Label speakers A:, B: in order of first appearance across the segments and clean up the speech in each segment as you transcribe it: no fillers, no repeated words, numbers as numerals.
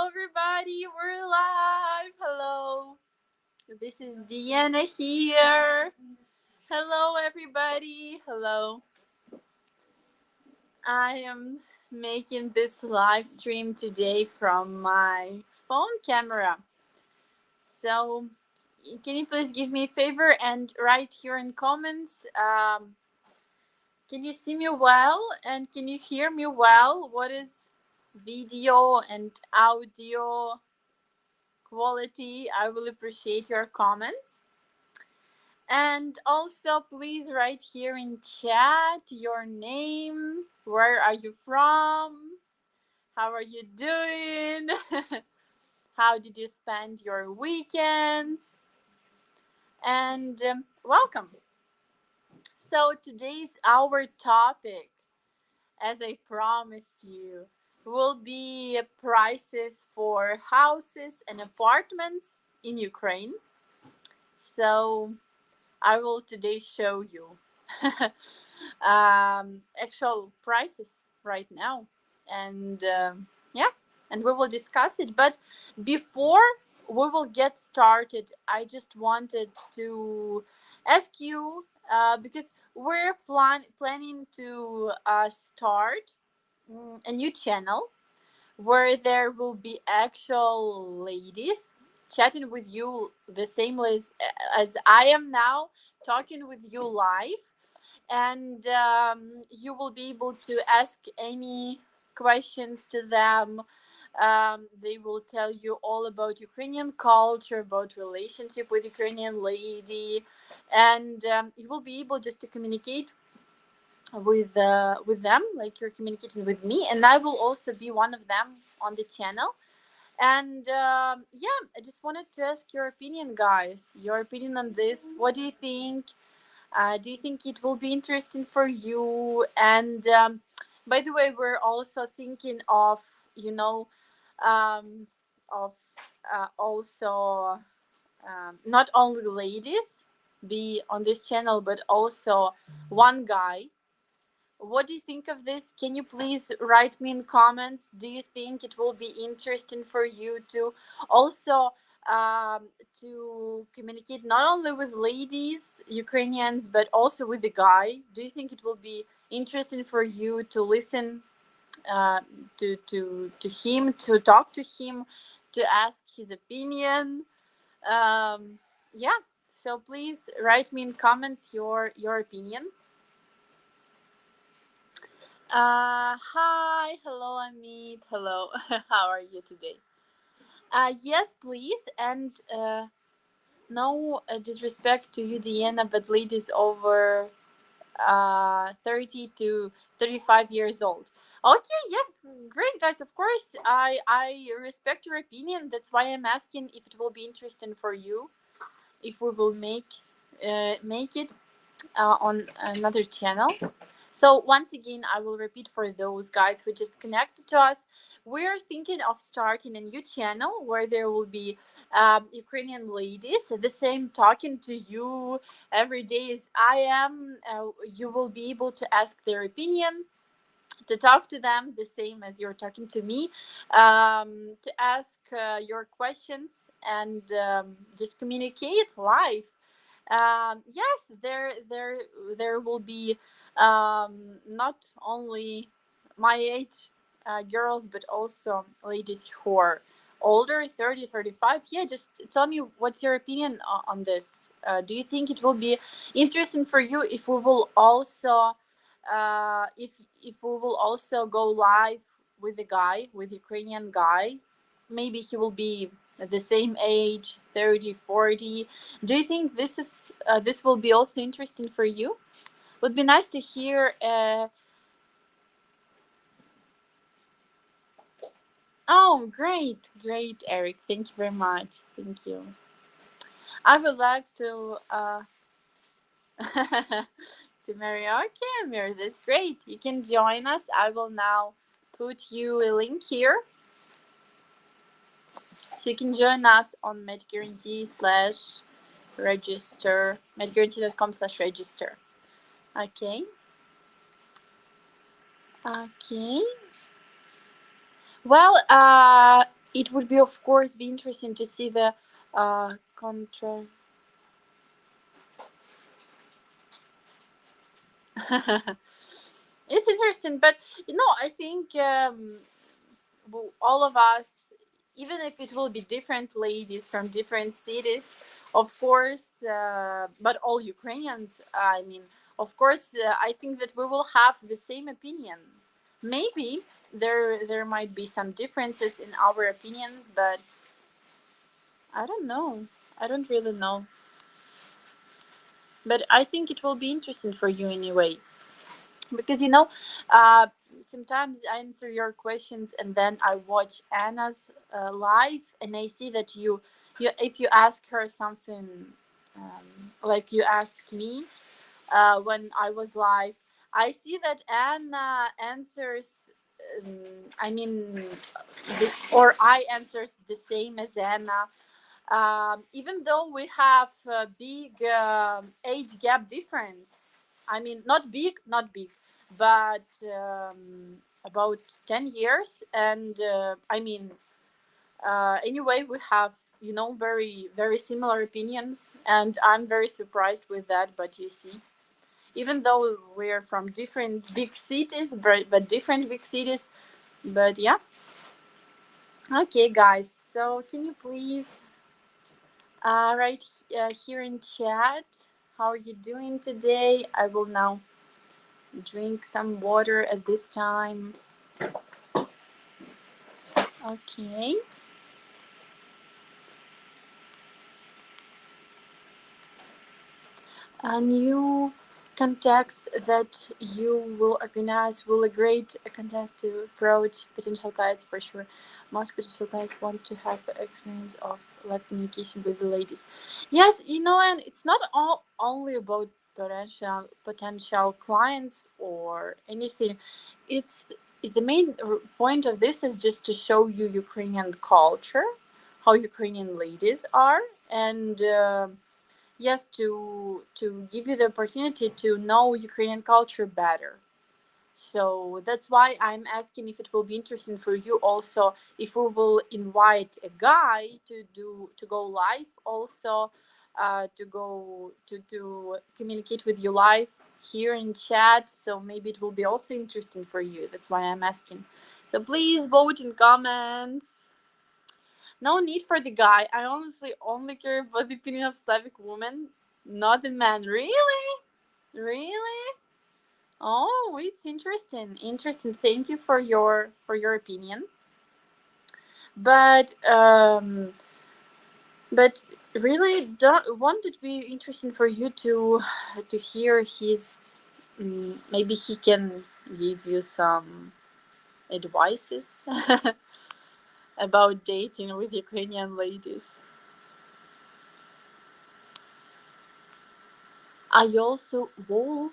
A: Hello, everybody. We're live. Hello. This is Deanna here. Hello, everybody. Hello. I am making this live stream today from my phone camera. So, can you please give me a favor and write here in comments? Can you see me well and can you hear me well? What is video and audio quality? I will appreciate your comments. And also, please write here in chat your name. Where are you from? How are you doing? How did you spend your weekends? And welcome. So, today's our topic, as I promised you, will be prices for houses and apartments in Ukraine. So, I will today show you actual prices right now, and and we will discuss it. But before we will get started, I just wanted to ask you because we're planning to start a new channel where there will be actual ladies chatting with you the same as I am now talking with you live, and you will be able to ask any questions to them. They will tell you all about Ukrainian culture, about relationship with Ukrainian lady, and you will be able just to communicate with them like you're communicating with me, and I will also be one of them on the channel. And I just wanted to ask your opinion, guys, your opinion on this. What do you think? Do you think it will be interesting for you? And by the way, we're also thinking of, you know, um, of also not only ladies be on this channel, but also one guy. What do you think of this? Can you please write me in comments? Do you think it will be interesting for you to also to communicate not only with ladies, Ukrainians, but also with the guy? Do you think it will be interesting for you to listen uh, to him, to talk to him, to ask his opinion? Um, yeah. So please write me in comments your opinion. Hi, hello, Amit. Hello, how are you today? Yes, please, and no disrespect to you, Deanna, but ladies over 30 to 35 years old. Okay, yes, great, guys. Of course, I respect your opinion. That's why I'm asking if it will be interesting for you, if we will make it on another channel. So once again, I will repeat for those guys who just connected to us. We're thinking of starting a new channel where there will be Ukrainian ladies, the same talking to you every day as I am. You will be able to ask their opinion, to talk to them the same as you're talking to me, to ask your questions, and just communicate live. Yes, there will be not only my age girls, but also ladies who are older, 30, 35. Yeah, just tell me what's your opinion on this. Do you think it will be interesting for you if we will also if we will also go live with a guy, with Ukrainian guy? Maybe he will be the same age, 30, 40. Do you think this will be also interesting for you? Would be nice to hear. Oh, great, great, Eric. Thank you very much. Thank you. I would like to to marry. Okay, Amir, that's great. You can join us. I will now put you a link here, so you can join us on MedGuarantee/register, medguarantee.com/register. Okay. Okay. Well, it would be, of course, be interesting to see the contra. It's interesting, but I think all of us, even if it will be different ladies from different cities, of course, but all Ukrainians, I mean, of course, I think that we will have the same opinion. Maybe there might be some differences in our opinions, but I don't know. I don't really know. But I think it will be interesting for you anyway. Because uh, sometimes I answer your questions and then I watch Anna's live, and I see that you if you ask her something, like you asked me when I was live, I see that Anna answers, um, I mean or I answers the same as Anna, even though we have a big age gap difference. I mean, not big, but about 10 years. And I mean, anyway, we have, very, very similar opinions. And I'm very surprised with that. But you see, even though we're from different big cities, but different big cities, but yeah. Okay, guys. So can you please right here in chat, how are you doing today? I will now drink some water at this time. Okay. A new context that you will organize will a great contest to approach potential clients for sure. Most potential clients want to have the experience of live communication with the ladies. Yes, and it's not all only about potential clients or anything. It's the main point of this is just to show you Ukrainian culture, how Ukrainian ladies are, and yes, to give you the opportunity to know Ukrainian culture better. So that's why I'm asking if it will be interesting for you also, if we will invite a guy to go live also, to communicate with you live here in chat. So maybe it will be also interesting for you. That's why I'm asking. So please vote in comments. No need for the guy. I honestly only care about the opinion of Slavic women, not the man. Really? Really? Oh, it's interesting. Interesting. Thank you for your opinion. But really, don't won't it be interesting for you to hear his, maybe he can give you some advices about dating with Ukrainian ladies. I also whoa.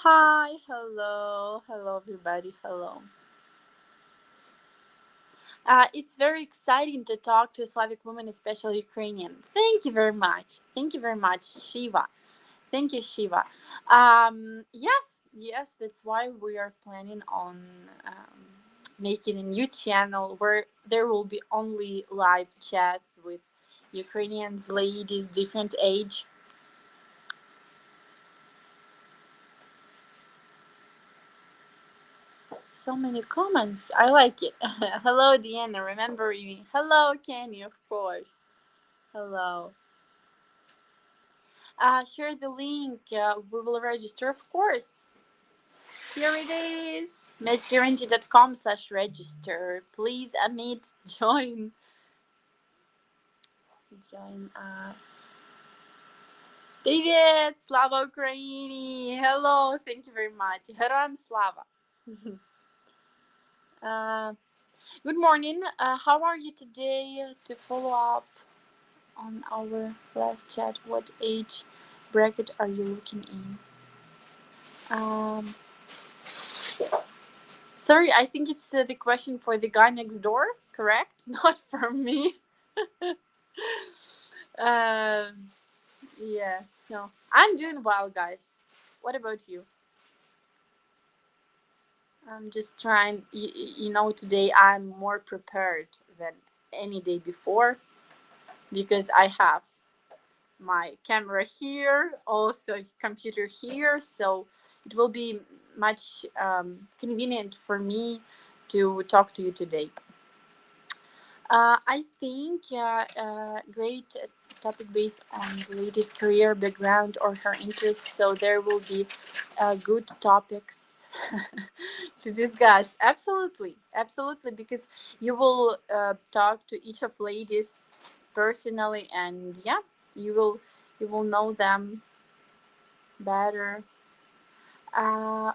A: Hi, hello everybody, hello. It's very exciting to talk to a Slavic woman, especially Ukrainian. Thank you very much. Thank you very much, Shiva. Thank you, Shiva. Yes, that's why we are planning on making a new channel where there will be only live chats with Ukrainians, ladies, different age. So many comments. I like it. Hello, Deanna. Remember me. Hello, Kenny, of course. Hello. Share the link. We will register, of course. Here it is. matchguarantee.com/register. Please, Amit, join. Join us. Привет, Slava Ukraini. Hello, thank you very much. Героям слава. Good morning. How are you today? To follow up on our last chat, what age bracket are you looking in? Sorry, I think it's the question for the guy next door, correct? Not for me. Yeah, so I'm doing well, guys. What about you? I'm just trying. Today I'm more prepared than any day before because I have my camera here, also computer here, so it will be much convenient for me to talk to you today. I think great topic based on the lady's career background or her interests, so there will be good topics to discuss. Absolutely, absolutely, because you will talk to each of ladies personally, and yeah, you will know them better.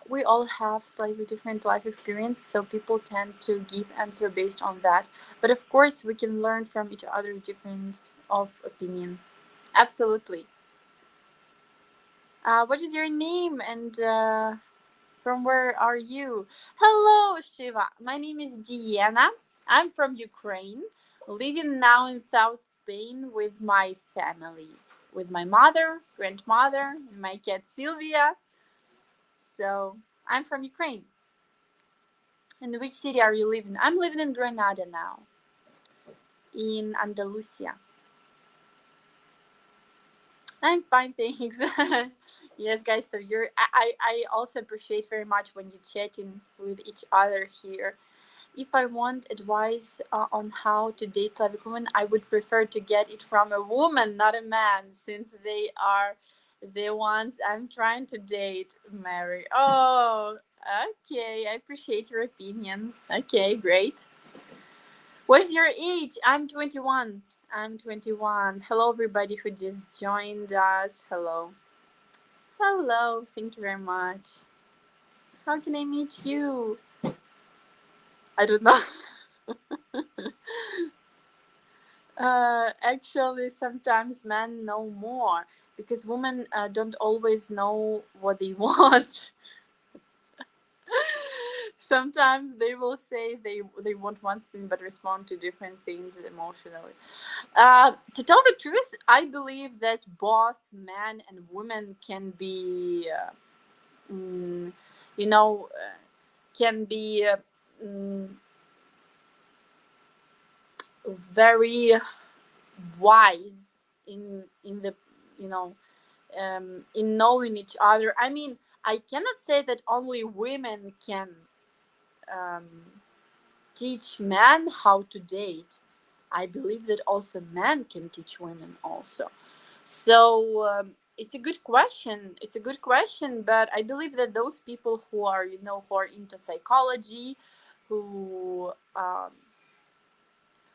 A: We all have slightly different life experience, so people tend to give answer based on that. But of course, we can learn from each other's difference of opinion. Absolutely. What is your name and from where are you? Hello, Shiva. My name is Diana. I'm from Ukraine, living now in South Spain with my family, with my mother, grandmother, and my cat Sylvia. So I'm from Ukraine. In which city are you living? I'm living in Granada now, in Andalusia. I'm fine, thanks. Yes, guys. So I also appreciate very much when you chatting with each other here. If I want advice on how to date Slavic women, I would prefer to get it from a woman, not a man, since they are the ones I'm trying to date, marry. Oh, okay. I appreciate your opinion. Okay, great. What's your age? I'm 21. I'm 21. Hello, everybody who just joined us. Hello. Hello. Thank you very much. How can I meet you? I don't know. Actually, sometimes men know more because women don't always know what they want. Sometimes they will say they want one thing but respond to different things emotionally. To tell the truth, I believe that both men and women can be, mm, you know, can be very wise in the, you know, in knowing each other. I mean, I cannot say that only women can um, teach men how to date. I believe that also men can teach women also. So it's a good question. It's a good question, but I believe that those people who are into psychology, who um,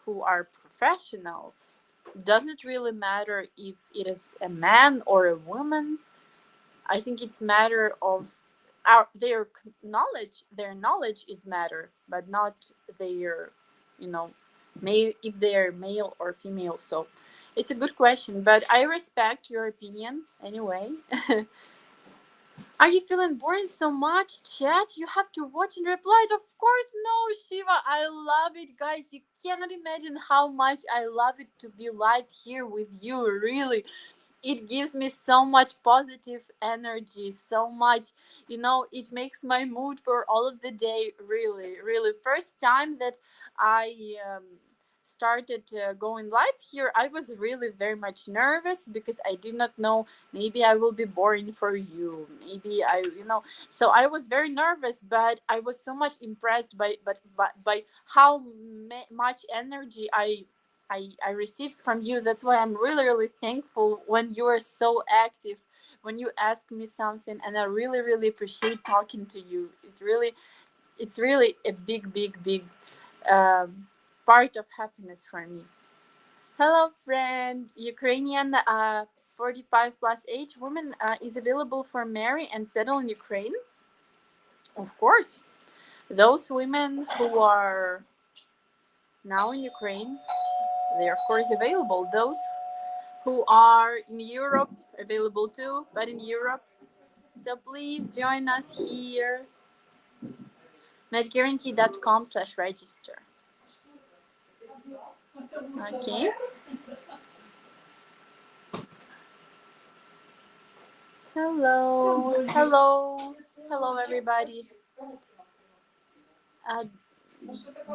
A: who are professionals, doesn't really matter if it is a man or a woman. I think it's matter of their knowledge. Their knowledge is matter, but not their, you know, male, if they are male or female. So it's a good question, but I respect your opinion anyway. Are you feeling boring so much, chat? You have to watch and reply. Of course, no, Shiva. I love it, guys. You cannot imagine how much I love it to be live here with you. Really, it gives me so much positive energy, so much, it makes my mood for all of the day. Really, really, first time that I started going live here, I was really very much nervous because I did not know, maybe I will be boring for you, maybe so I was very nervous, but I was so much impressed by how much energy I received from you. That's why I'm really, really thankful when you are so active, when you ask me something, and I really, really appreciate talking to you. It's really a big, big, big um, part of happiness for me. Hello, friend. Ukrainian 45 plus age woman is available for marry and settle in Ukraine. Of course, those women who are now in Ukraine, they're of course available. Those who are in Europe, available too, but in Europe. So please join us here. matchguarantee.com/register. Okay. Hello. Hello. Hello, everybody. Uh,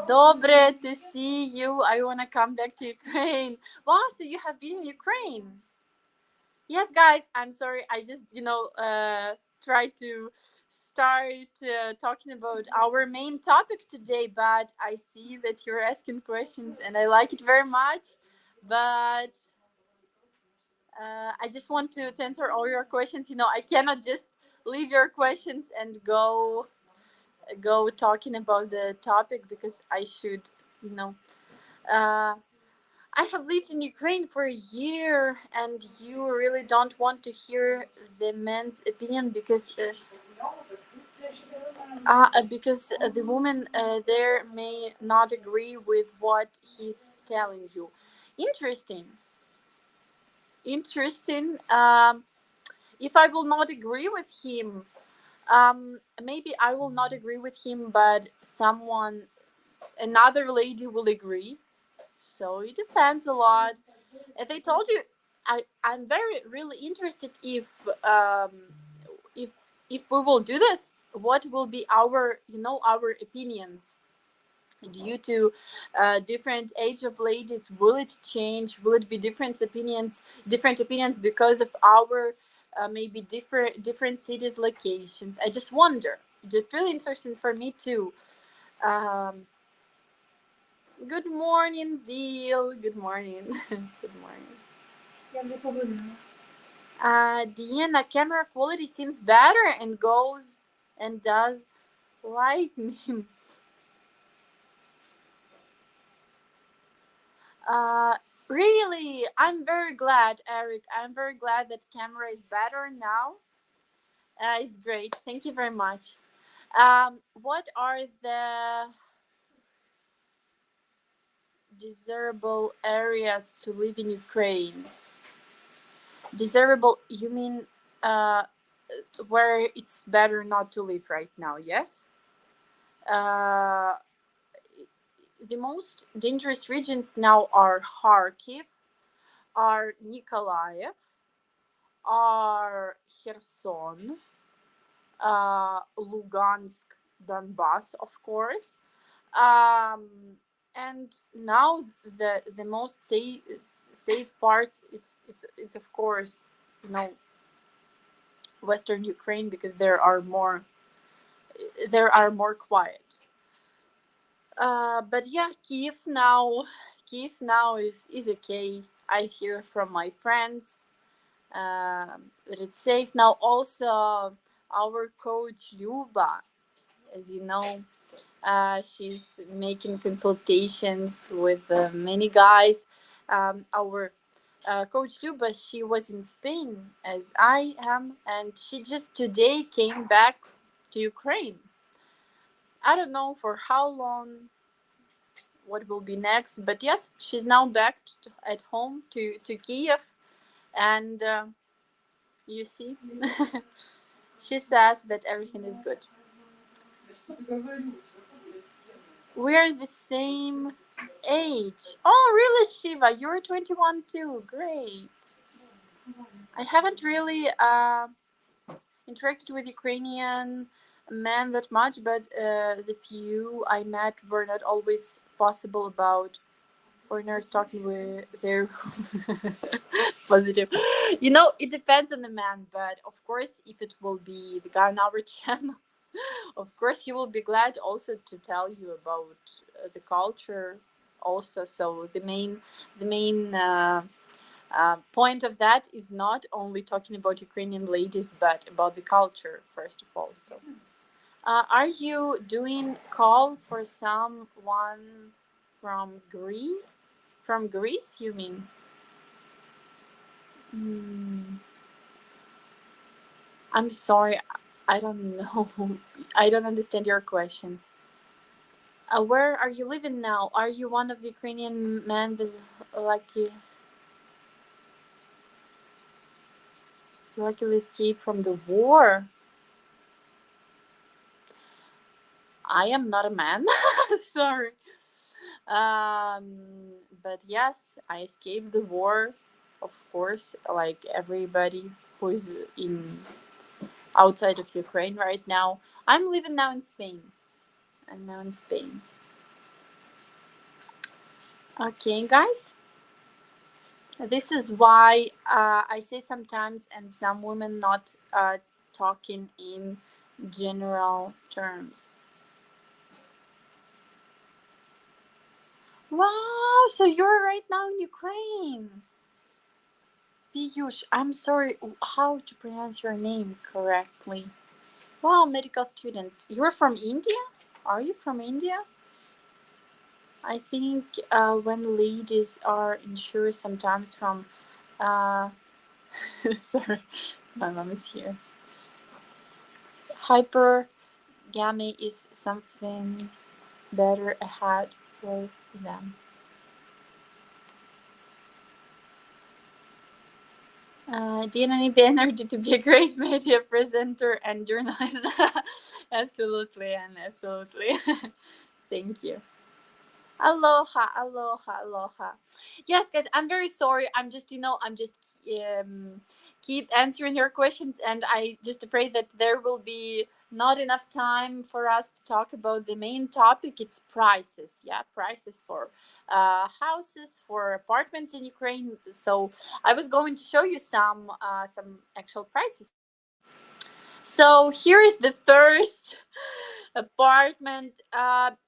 A: Dobre to see you. I want to come back to Ukraine. Wow, so you have been in Ukraine. Yes, guys, I'm sorry. I just, tried to start talking about our main topic today, but I see that you're asking questions and I like it very much. But I just want to answer all your questions. I cannot just leave your questions and go talking about the topic because I should, you know. Uh, I have lived in Ukraine for a year, and you really don't want to hear the man's opinion because the woman there may not agree with what he's telling you. Interesting, interesting. If I will not agree with him, maybe I will not agree with him, but another lady will agree. So it depends a lot. As I told you, I'm very really interested if if we will do this, what will be our opinions due to different age of ladies. Will it change? Will it be different opinions because of our maybe different cities locations? I just wonder. Just really interesting for me too. um, Good morning, Bill. Good morning. Good morning. Deanna, camera quality seems better and goes and does lightning. Uh, really, I'm very glad, Eric. I'm very glad that camera is better now. It's great. Thank you very much. What are the desirable areas to live in Ukraine? Desirable, you mean uh, where it's better not to live right now? Yes. Uh, the most dangerous regions now are Kharkiv, are Nikolaev, are Kherson, Lugansk, Donbass, of course. Um, and now the most safe parts, it's of course, you know Western Ukraine, because there are more quiet. But yeah, Kiev now is okay. I hear from my friends that it's safe now. Also, our coach Luba, as you know, she's making consultations with many guys. Our coach Luba, she was in Spain as I am, and she just today came back to Ukraine. I don't know for how long, what will be next, but yes, she's now back at home to Kiev, and you see, she says that everything is good. We're the same age. Oh, really, Shiva? You're 21 too. Great. I haven't really interacted with Ukrainian men that much, but the few I met were not always possible about foreigners talking with their positive. It depends on the man, but of course, if it will be the guy on our channel, of course, he will be glad also to tell you about the culture. Also, so the main point of that is not only talking about Ukrainian ladies, but about the culture first of all. So, are you doing call for someone from Greece? From Greece, you mean? Mm, I'm sorry, I don't know. I don't understand your question. Where are you living now? Are you one of the Ukrainian men that luckily escaped from the war? I am not a man. Sorry. But yes, I escaped the war, of course, like everybody who is in outside of Ukraine right now. I'm living now in Spain. I'm now in Spain. Okay, guys. This is why I say sometimes, and some women not talking in general terms. Wow, so you're right now in Ukraine. Piyush, I'm sorry, how to pronounce your name correctly? Wow, medical student. You're from India? Are you from India? I think when ladies are insured sometimes from uh, sorry, my mom is here. Hypergamy is something better ahead for them. Dina need the energy to be a great media presenter and journalist. Absolutely, and absolutely. Thank you. Aloha, aloha, aloha. Yes, guys, I'm very sorry. I'm just keep answering your questions, and I just afraid that there will be not enough time for us to talk about the main topic. It's prices, yeah, prices for houses, for apartments in Ukraine. So I was going to show you some actual prices. So here is the first apartment.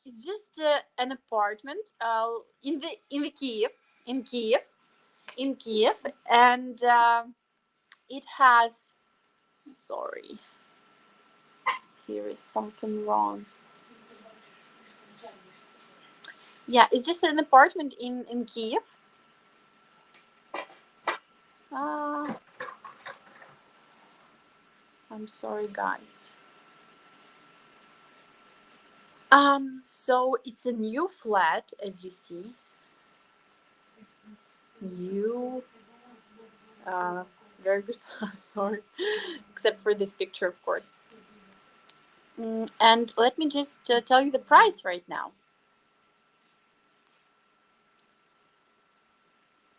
A: It's just an apartment in the Kiev, in Kiev, in Kiev, and it has. Sorry, here is something wrong. Yeah, it's just an apartment in Kiev. Uh, I'm sorry, guys. So it's a new flat, as you see. New, uh, very good. Sorry, except for this picture, of course. And let me just tell you the price right now.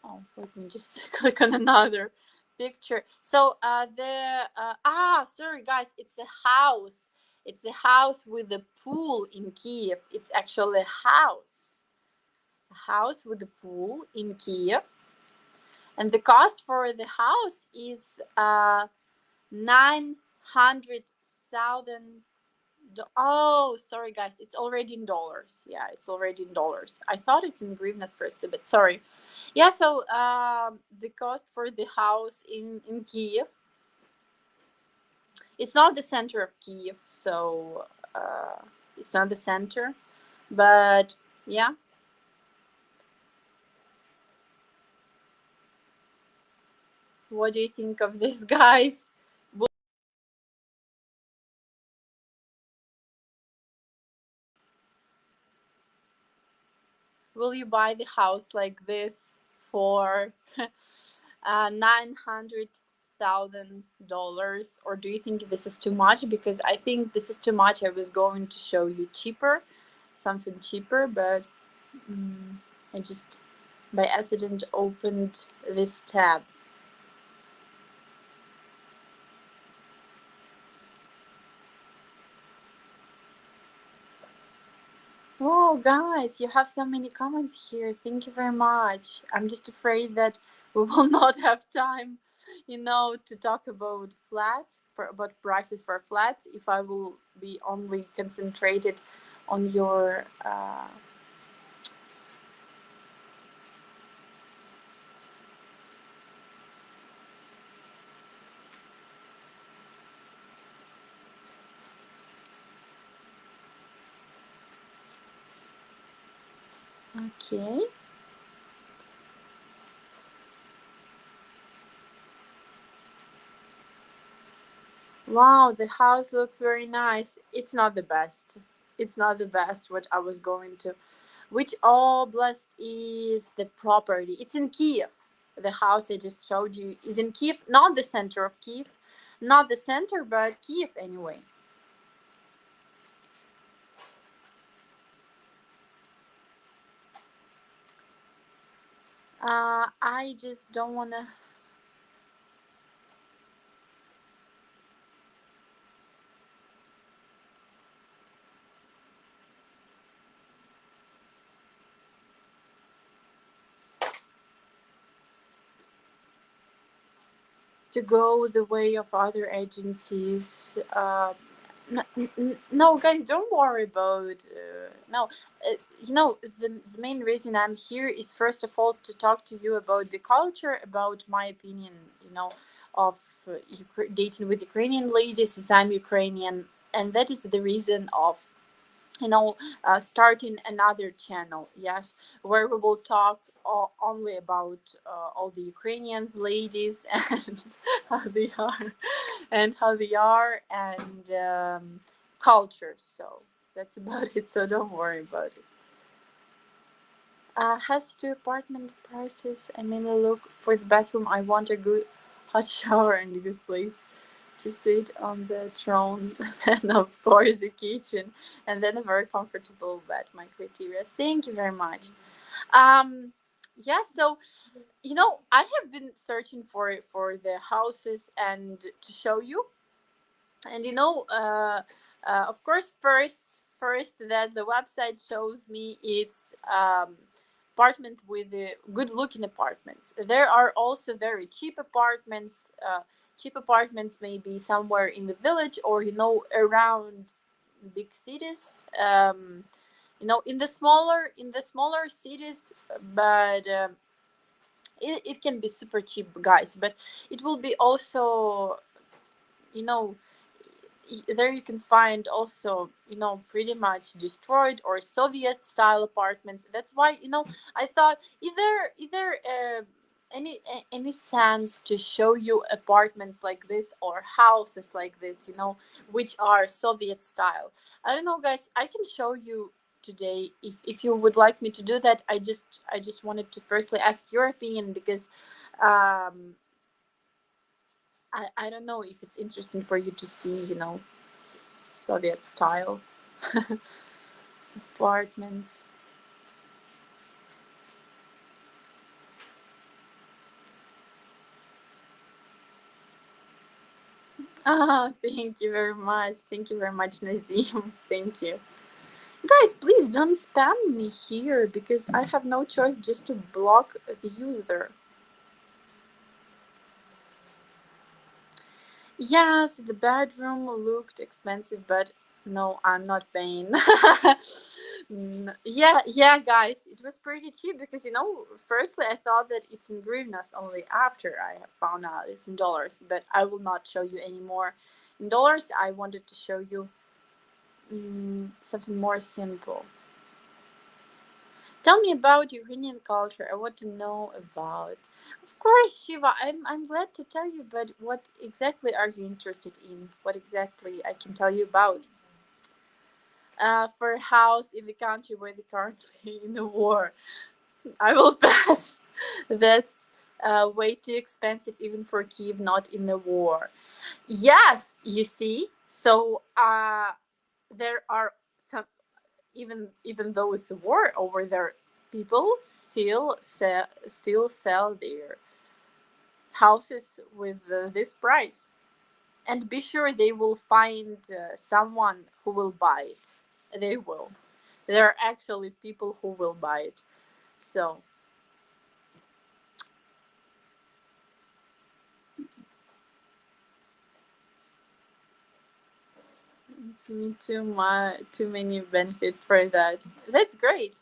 A: Oh, let me just click on another picture. So sorry guys, it's a house. It's a house with a pool in Kiev. It's actually a house with a pool in Kiev, and the cost for the house is 900,000. Oh, sorry guys, it's already in dollars. Yeah, it's already in dollars. I thought it's in hryvnias first, but sorry. Yeah, so the cost for the house in Kiev, it's not the center of Kiev, so it's not the center, but yeah. What do you think of this, guys? Will you buy the house like this for 900,000 dollars, or do you think this is too much? Because I think this is too much. I was going to show you cheaper, something cheaper, but I just by accident opened this tab. Oh, guys, you have so many comments here. Thank you very much. I'm just afraid that we will not have time, to talk about flats, about prices for flats, if I will be only concentrated on your. Okay. Wow, the house looks very nice. It's not the best. It's not the best what I was going to. Which oblast is the property? It's in Kiev. The house I just showed you is in Kiev, not the center of Kiev, not the center, but Kiev anyway. I just don't wanna. to go the way of other agencies. No, guys, don't worry about. No, the main reason I'm here is first of all to talk to you about the culture, about my opinion, of dating with Ukrainian ladies, as I'm Ukrainian, and that is the reason of starting another channel, yes, where we will talk only about all the Ukrainians ladies and how they are and culture. So that's about it, so don't worry about it. Has to apartment prices. I mainly look for the bathroom. I want a good hot shower and a good place to sit on the throne, and of course the kitchen, and then a very comfortable bed. My criteria. Thank you very much. Yeah. So I have been searching for the houses and to show you, and of course, first that the website shows me it's apartment with good looking apartments. There are also very cheap apartments. Cheap apartments maybe somewhere in the village or around big cities. In the smaller cities, but it can be super cheap, guys. But it will be also you know there you can find also pretty much destroyed or Soviet style apartments. That's why I thought either any sense to show you apartments like this or houses like this, which are Soviet style. I don't know, guys. I can show you today if you would like me to do that. I just wanted to firstly ask your opinion because um I don't know if it's interesting for you to see, Soviet style apartments. Ah, thank you very much. Thank you very much, Nazim. Thank you. Guys, please don't spam me here because I have no choice just to block the user. Yes, the bedroom looked expensive, but no, I'm not paying. Yeah, guys, it was pretty cheap because firstly I thought that it's in hryvnias only after I have found out it's in dollars, but I will not show you anymore in dollars. I wanted to show you something more simple. Tell me about Ukrainian culture. I want to know about. Of course, Shiva, I'm glad to tell you, but what exactly are you interested in? What exactly I can tell you about? For a house in the country where they're currently in the war, I will pass. That's way too expensive even for Kiev not in the war. Yes, you see. So there are some, even though it's a war over there, people still sell their houses with this price, and be sure they will find someone who will buy it. They will. There are actually people who will buy it. So it's me too many benefits for that. That's great.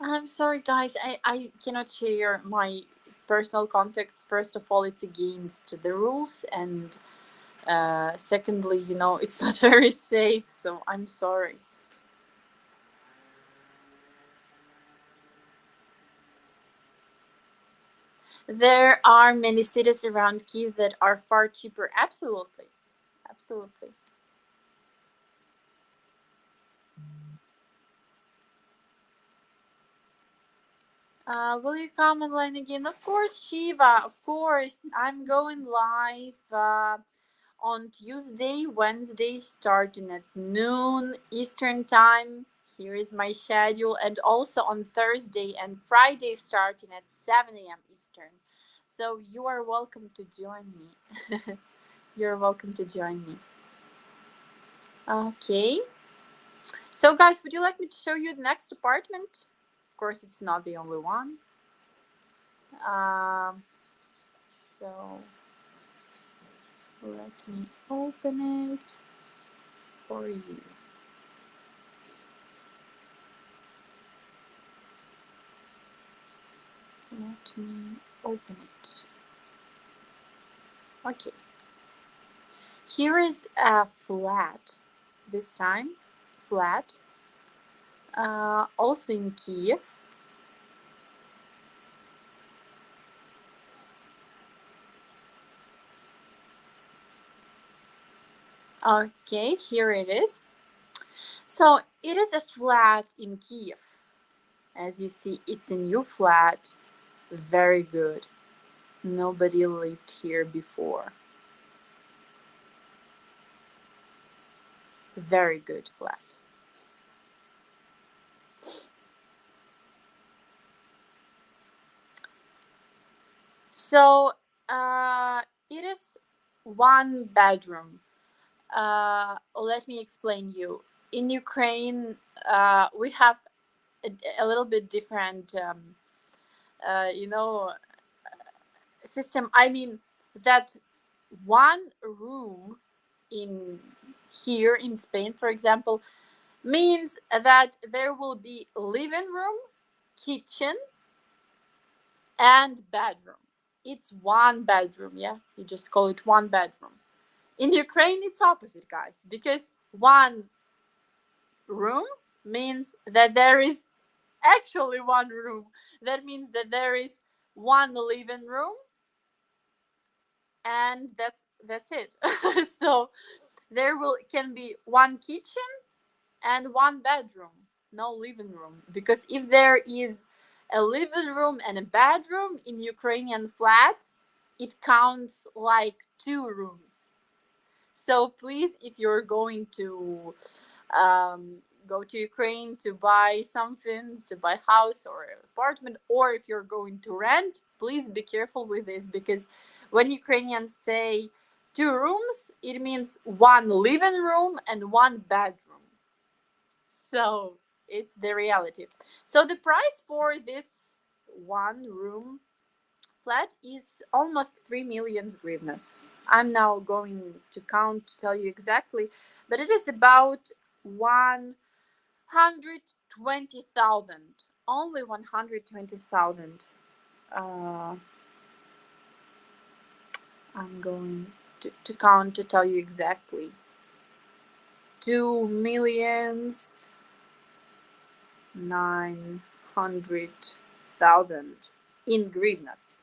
A: I'm sorry, guys. I cannot share my personal contacts. First of all, it's against the rules, and secondly, it's not very safe. So I'm sorry. There are many cities around Kiev that are far cheaper. Absolutely, absolutely. Will you come online again? Of course, Shiva. Of course, I'm going live on Tuesday, Wednesday, starting at noon Eastern time. Here is my schedule, and also on Thursday and Friday, starting at 7 a.m. Eastern. So you are welcome to join me. You're welcome to join me. Okay. So, guys, would you like me to show you the next apartment? Of course, it's not the only one. Um, So let me open it for you. Let me open it. Okay. Here is a flat. This time, flat. Also in Kiev. Okay, here it is. So it is a flat in Kiev. As you see, it's a new flat. Very good. Nobody lived here before. Very good flat. So it is one bedroom. Let me explain you. In Ukraine, we have a little bit different, system. I mean that one room in here in Spain, for example, means that there will be living room, kitchen, and bedroom. It's one bedroom, yeah? You just call it one bedroom. In Ukraine, it's opposite, guys, because one room means that there is actually one room. That means that there is one living room, and that's it. So there can be one kitchen and one bedroom, no living room. Because if there is a living room and a bedroom in Ukrainian flat, it counts like two rooms. So please, if you're going to go to Ukraine to buy something, to buy a house or an apartment, or if you're going to rent, please be careful with this, because when Ukrainians say two rooms, it means one living room and one bedroom. So it's the reality. So the price for this one room flat is almost 3 million hryvnias. I'm now going to count to tell you exactly, but it is about 120,000. Only 120,000. I'm going to count to tell you exactly. 2,900,000 in hryvnias.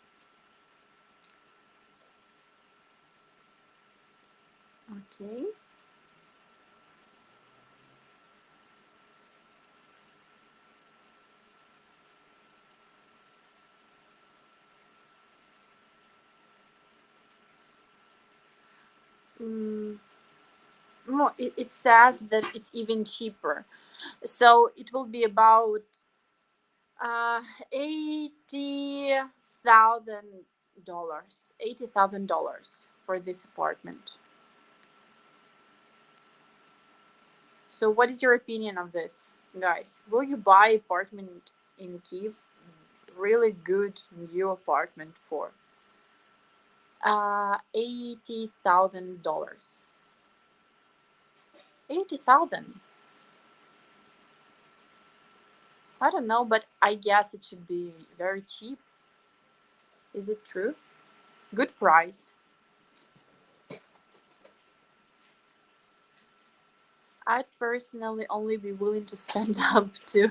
A: Okay. No, it says that it's even cheaper. So it will be about $80,000. $80,000 for this apartment. So what is your opinion of this, guys? Will you buy apartment in Kiev? Really good new apartment for $80,000. 80,000. I don't know, but I guess it should be very cheap. Is it true? Good price. I'd personally only be willing to spend up to.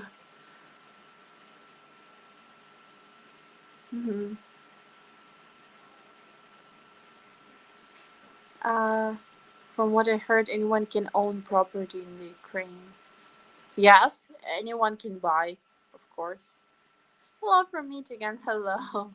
A: Mm-hmm. From what I heard, anyone can own property in the Ukraine. Yes, anyone can buy, of course. Hello from me again. Hello.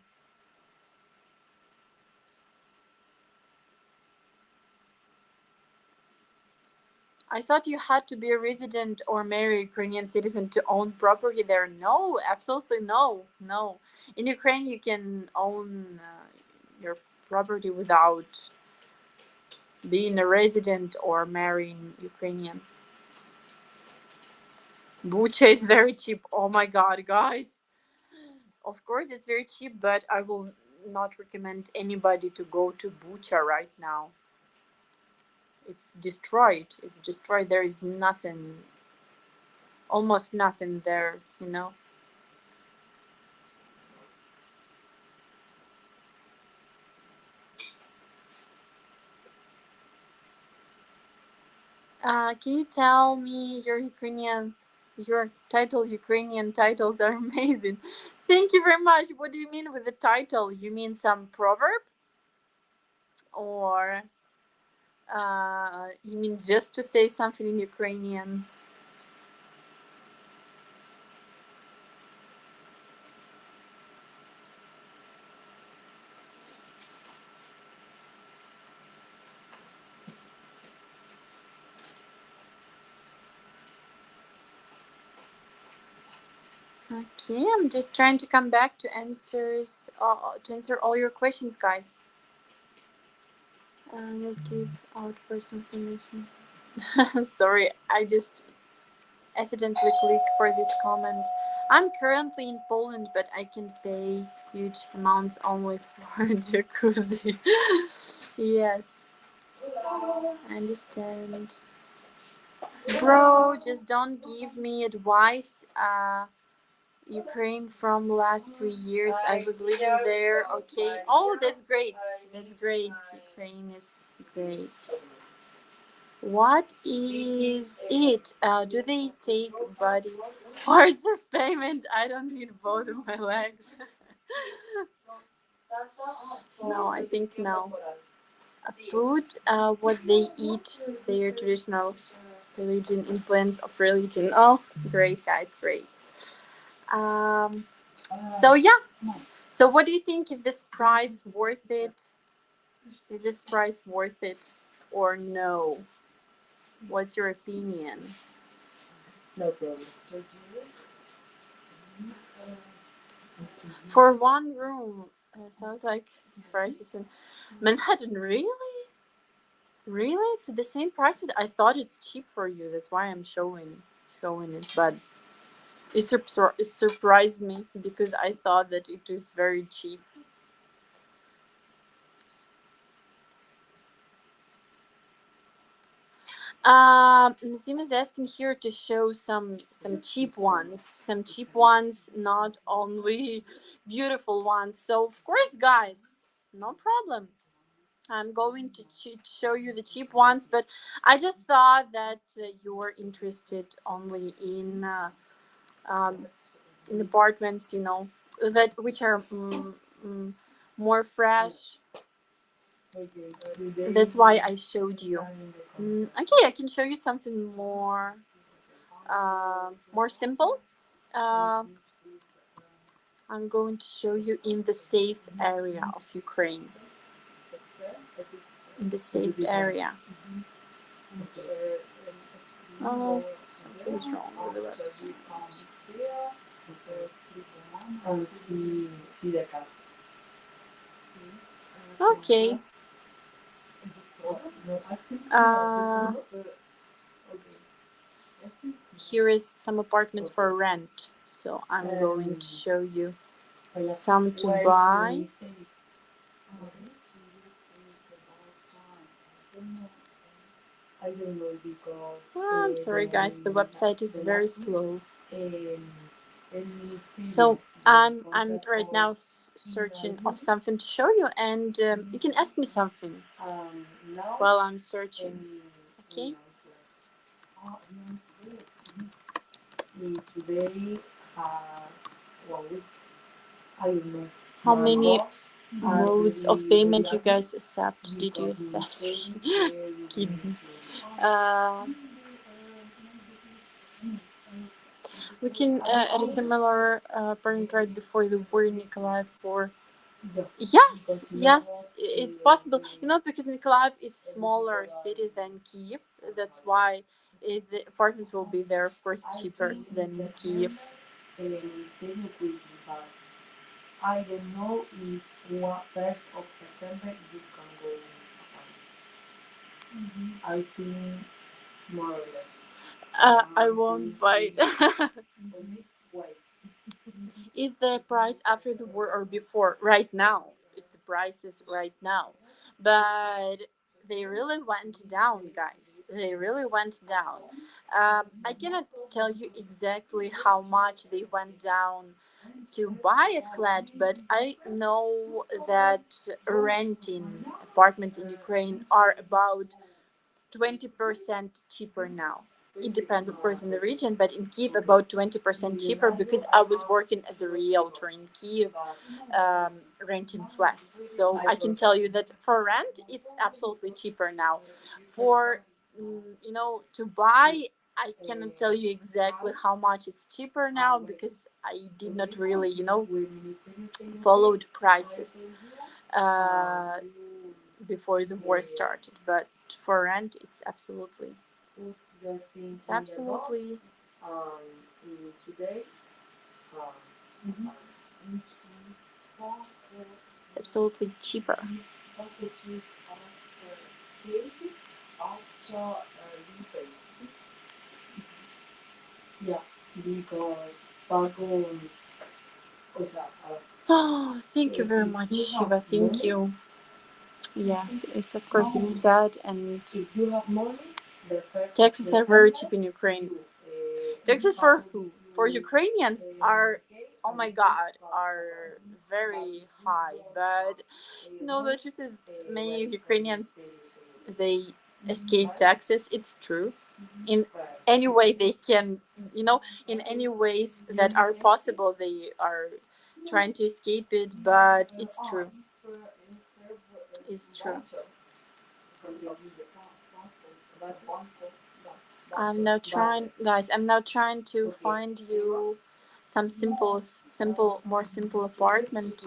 A: I thought you had to be a resident or marry Ukrainian citizen to own property there. No, absolutely no, no. In Ukraine, you can own your property without being a resident or marrying Ukrainian. Bucha is very cheap. Oh my god, guys. Of course, it's very cheap, but I will not recommend anybody to go to Bucha right now. It's destroyed. It's destroyed. There is nothing, almost nothing there, you know. Can you tell me your Ukrainian titles are amazing. Thank you very much. What do you mean with the title? You mean some proverb? Or you mean just to say something in Ukrainian? Okay, I'm just trying to come back to answer all your questions, guys. We'll give out personal information. Sorry, I just accidentally clicked for this comment. I'm currently in Poland, but I can pay huge amounts only for jacuzzi. Yes, I understand. Bro, just don't give me advice. Ukraine from last 3 years. I was living there. Okay. Oh, that's great. That's great. Ukraine is great. What is it? Do they take body parts as payment? I don't need both of my legs. No, I think no. Food, what they eat, their traditional religion, influence of religion. Oh, great, guys, great. So yeah. So what do you think? Is this price worth it? Is this price worth it or no? What's your opinion?
B: No problem.
A: For one room, sounds like prices in Manhattan. Really? Really? It's the same prices? I thought it's cheap for you. That's why I'm showing it. But it surprised me because I thought that it was very cheap. Nazim is asking here to show some cheap ones, not only beautiful ones. So of course, guys, no problem. I'm going to show you the cheap ones, but I just thought that you're interested only in apartments, you know, that which are more fresh. That's why I showed you. Okay, I can show you something more simple. Uh, I'm going to show you in the safe area of Ukraine. In the safe area. Oh, something's wrong with the website. Okay. Here is some apartments for rent. So I'm going to show you some to buy.
B: I don't know because.
A: I'm sorry, guys. The website is very slow. So I'm right now searching of something to show you, and you can ask me something while I'm searching. Okay.
B: Today, 1 week. I don't know.
A: How many modes of payment you guys accept? Did you accept? Kidding. Looking at a similar apartment right before the war in Nikolaev for. Yes, it's possible. You know, because Nikolaev is smaller city than Kiev. That's why the apartments will be there, of course, cheaper than Kiev.
B: I don't know if 1st of September you can go. I think more or less.
A: I won't buy it. Is the price after the war or before? Right now, prices right now, but they really went down, guys. They really went down. I cannot tell you exactly how much they went down to buy a flat, but I know that renting apartments in Ukraine are about 20% cheaper now. It depends, of course, in the region, but in Kiev, about 20% cheaper because I was working as a realtor in Kiev, renting flats. So I can tell you that for rent, it's absolutely cheaper now. For to buy, I cannot tell you exactly how much it's cheaper now because I did not really, followed prices uh, before the war started. But for rent, it's absolutely
B: in today, um,
A: it's absolutely cheaper.
B: Yeah, because Pago, o sea,
A: Oh, thank you very much, Shiva. Thank you. Yes, it's of course it's sad, and
B: if you have money, the first
A: taxes are very cheap in Ukraine. Taxes for who? For Ukrainians are, oh my god, are very high. But the truth is, many Ukrainians, they escape taxes. It's true. In any way they can, in any ways that are possible, they are trying to escape it. But it's true. It's true. I'm now trying, guys. I'm now trying to find you some more simple apartment.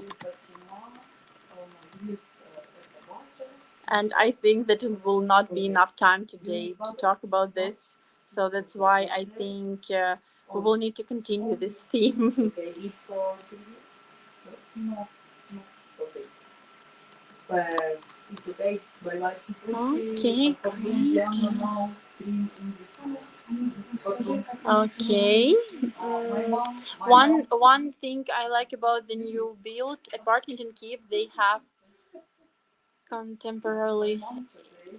A: And I think that it will not be enough time today to talk about this. So that's why I think we will need to continue this theme.
B: Okay, bye bye.
A: Okay, great. Okay. One thing I like about the new built apartment in Kiev, they have contemporary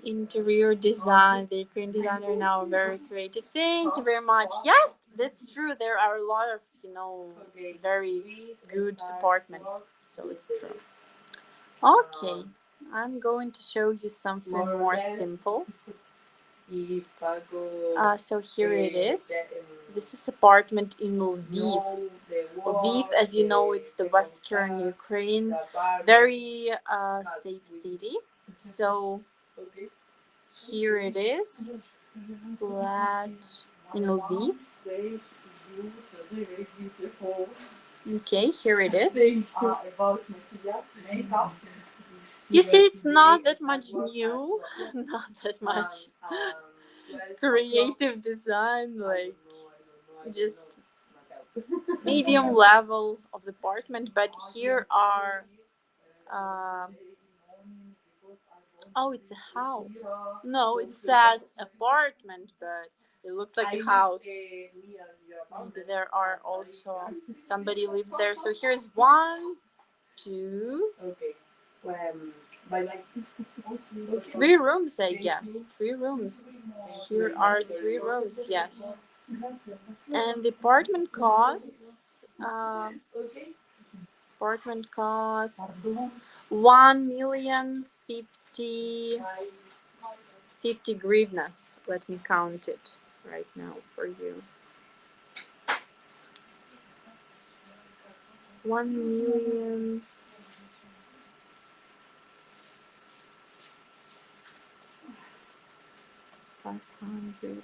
A: interior design. The Ukrainian designer now very creative. Thank you very much. Yes, that's true. There are a lot of very good apartments. So it's true. Okay, I'm going to show you something more simple. So here it is. This is apartment in Lviv. Lviv, as you know, it's the western Ukraine, very safe city. So here it is, flat in Lviv. Okay, here it is. You see, it's not that much new, not that much creative design, like just medium level of the apartment. But here are oh, it's a house. No, it says apartment, but it looks like a house. Maybe there are also somebody lives there. So here's 1, 2, 3 rooms, I guess. 3 rooms. Here are 3 rows. Yes. And the apartment costs. Apartment costs 1,050,000 grivnas. Let me count it right now for you. 1,000,000. $500.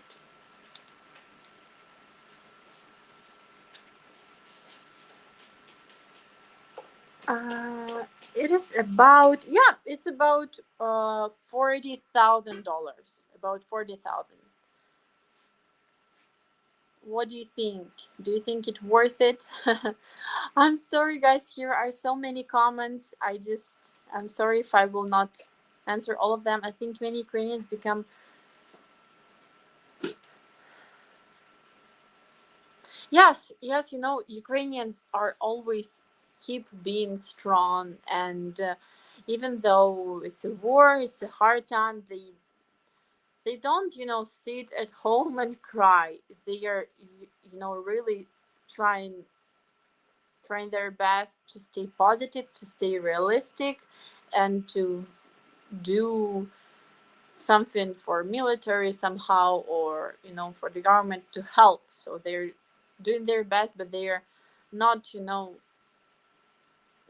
A: It is about it's about $40,000. About 40,000. What do you think? Do you think it's worth it? I'm sorry, guys. Here are so many comments. I'm sorry if I will not answer all of them. I think many Ukrainians become. Yes, Ukrainians are always keep being strong, and Even though it's a war, it's a hard time, they don't, sit at home and cry. They are, really trying trying their best to stay positive, to stay realistic, and to do something for military somehow, or for the government to help. So they're doing their best, but they are not,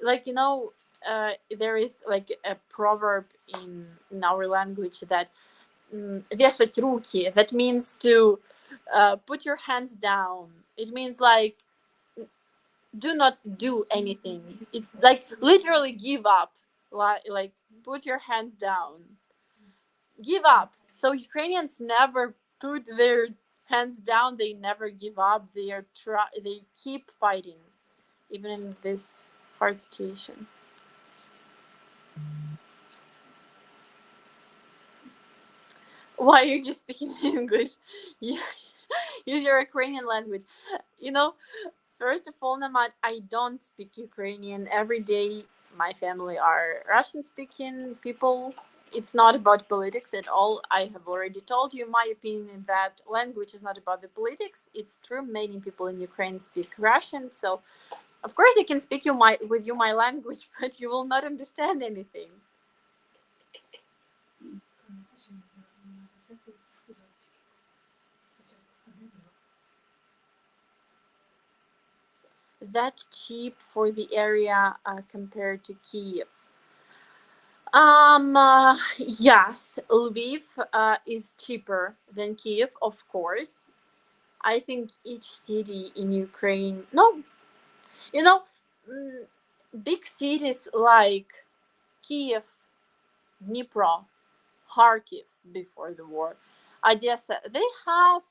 A: like, there is like a proverb in our language that вешать руки, that means to put your hands down. It means like do not do anything. It's like literally give up. Like put your hands down. Give up. So Ukrainians never put their hands down. They never give up. They keep fighting, even in this hard situation. Why are you speaking English? Yeah. Use your Ukrainian language. You know, First of all, Namat, I don't speak Ukrainian every day. My family are Russian speaking people. It's not about politics at all. I have already told you my opinion in that language is not about the politics. It's true, many people in Ukraine speak Russian, so of course I can speak with you my language, but you will not understand anything. That cheap for the area compared to Kiev. Yes, Lviv is cheaper than Kiev, of course. I think each city in Ukraine, no, you know, mm, big cities like Kiev, Dnipro, Kharkiv before the war, Odessa, they have,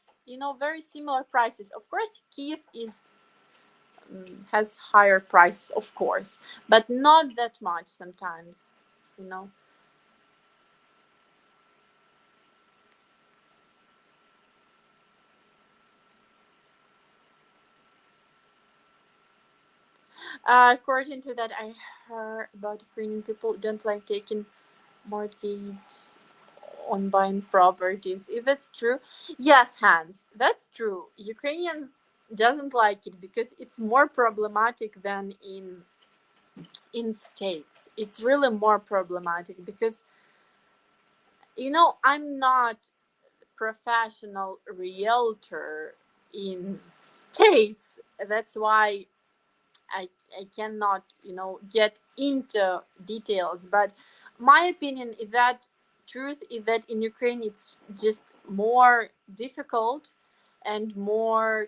A: very similar prices. Of course, Kiev has higher prices, of course, but not that much sometimes, you know. According to that, I heard about Ukrainian people don't like taking mortgage on buying properties. If that's true, yes, Hans, that's true. Ukrainians doesn't like it because it's more problematic than in states. It's really more problematic because I'm not professional realtor in states. That's why I cannot, get into details. But my opinion is that truth is that in Ukraine it's just more difficult and more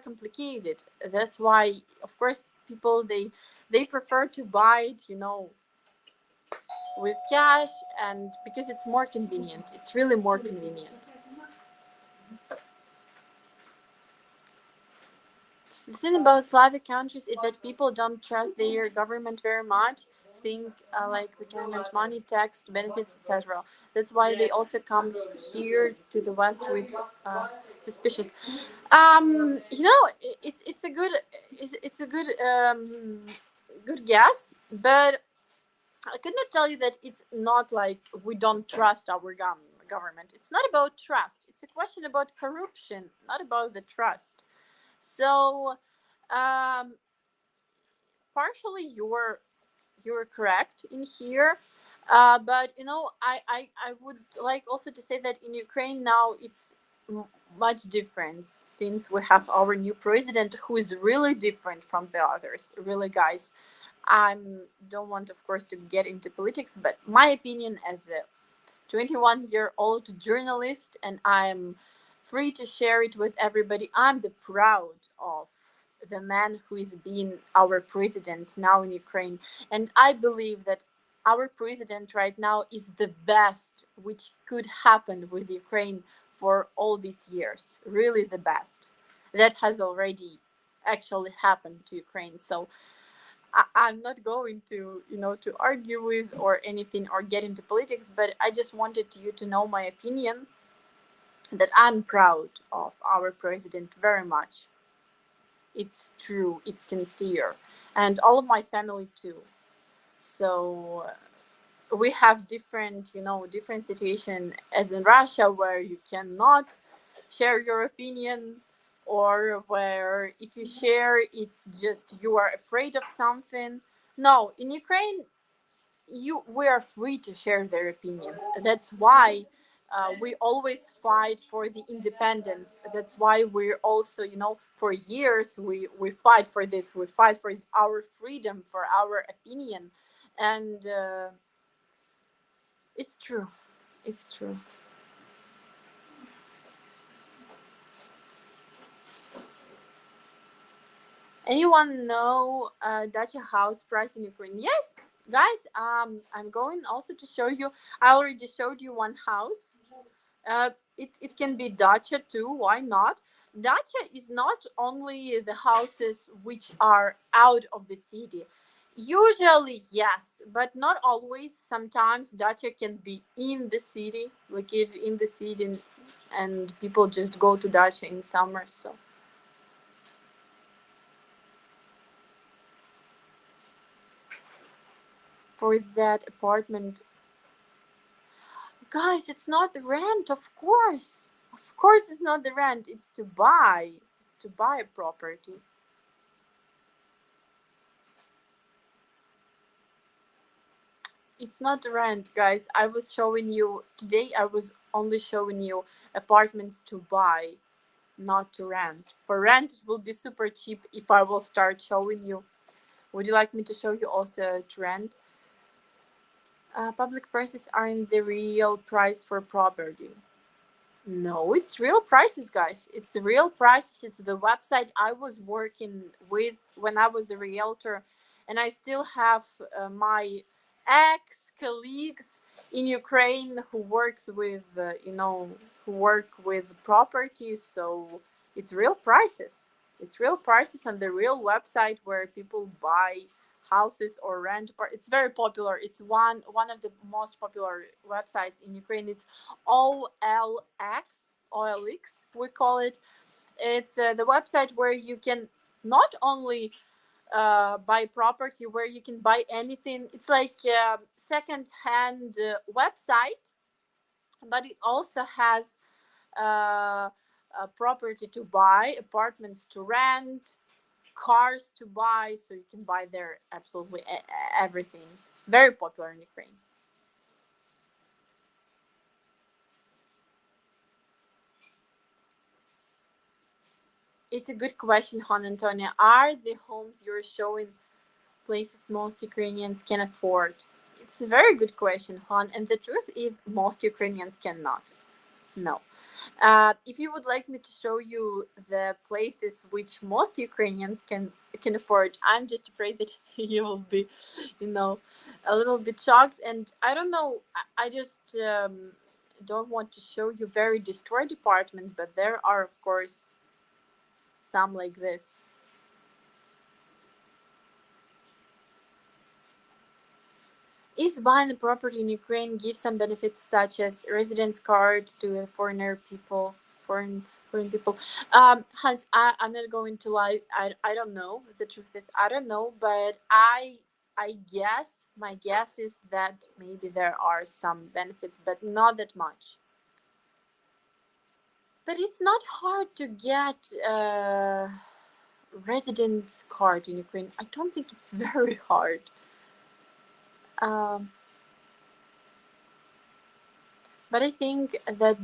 A: complicated. That's why, of course, people they prefer to buy it, with cash, and because it's more convenient. It's really more convenient. The thing about Slavic countries is that people don't trust their government very much. Think like retirement money, tax benefits, etc. That's why they also come here to the West with suspicious. It's a it's a good guess, but I could not tell you that it's not like we don't trust our government. It's not about trust. It's a question about corruption, not about the trust. So, um, partially you're correct in here, but I would like also to say that in Ukraine now it's much different since we have our new president who is really different from the others. Really, guys, I don't want, of course, to get into politics, but my opinion as a 21-year-old journalist, and I'm free to share it with everybody. I'm the proud of the man who is being our president now in Ukraine, and I believe that our president right now is the best which could happen with Ukraine for all these years. Really, the best that has already actually happened to Ukraine. So I'm not going to, to argue with or anything or get into politics, but I just wanted you to know my opinion that I'm proud of our president very much. It's true, it's sincere, and all of my family too. So we have different, different situation as in Russia, where you cannot share your opinion, or where if you share, it's just you are afraid of something. No, in Ukraine, we are free to share their opinions. That's why we always fight for the independence. That's why we're also, for years we fight for this. We fight for our freedom, for our opinion, and it's true. It's true. Anyone know dacha house price in Ukraine? Yes, guys. I'm going also to show you. I already showed you one house. It can be dacha too. Why not? Dacha is not only the houses which are out of the city. Usually, yes, but not always. Sometimes dacha can be in the city, located in the city, and people just go to dacha in summer. So for that apartment, guys, it's not the rent, of course. Of course, it's not the rent. It's to buy. It's to buy a property. It's not rent, guys. I was showing you today. I was only showing you apartments to buy, not to rent. For rent, it will be super cheap if I will start showing you. Would you like me to show you also to rent? Public prices aren't the real price for property. No, it's real prices, guys. It's the real prices. It's the website I was working with when I was a realtor, and I still have my ex colleagues in Ukraine who works with, who work with properties. So it's real prices. It's real prices on the real website where people buy houses or rent. Or it's very popular. It's one of the most popular websites in Ukraine. It's OLX, we call it. It's the website where you can not only buy property, where you can buy anything. It's like a second-hand website, but it also has a property to buy, apartments to rent, cars to buy, so you can buy there absolutely everything. Very popular in Ukraine. It's a good question, Juan Antonio. Are the homes you're showing places most Ukrainians can afford? It's a very good question, Juan. And the truth is, most Ukrainians cannot. No. If you would like me to show you the places which most Ukrainians can afford, I'm just afraid that you will be, a little bit shocked. And I don't know. I just don't want to show you very destroyed apartments, but there are, of course, some like this. Is buying a property in Ukraine give some benefits such as residence card to foreign people? Hans, I'm not going to lie. I don't know. The truth is I don't know, but I guess my guess is that maybe there are some benefits, but not that much. But it's not hard to get residence card in Ukraine. I don't think it's very hard. Um, But I think that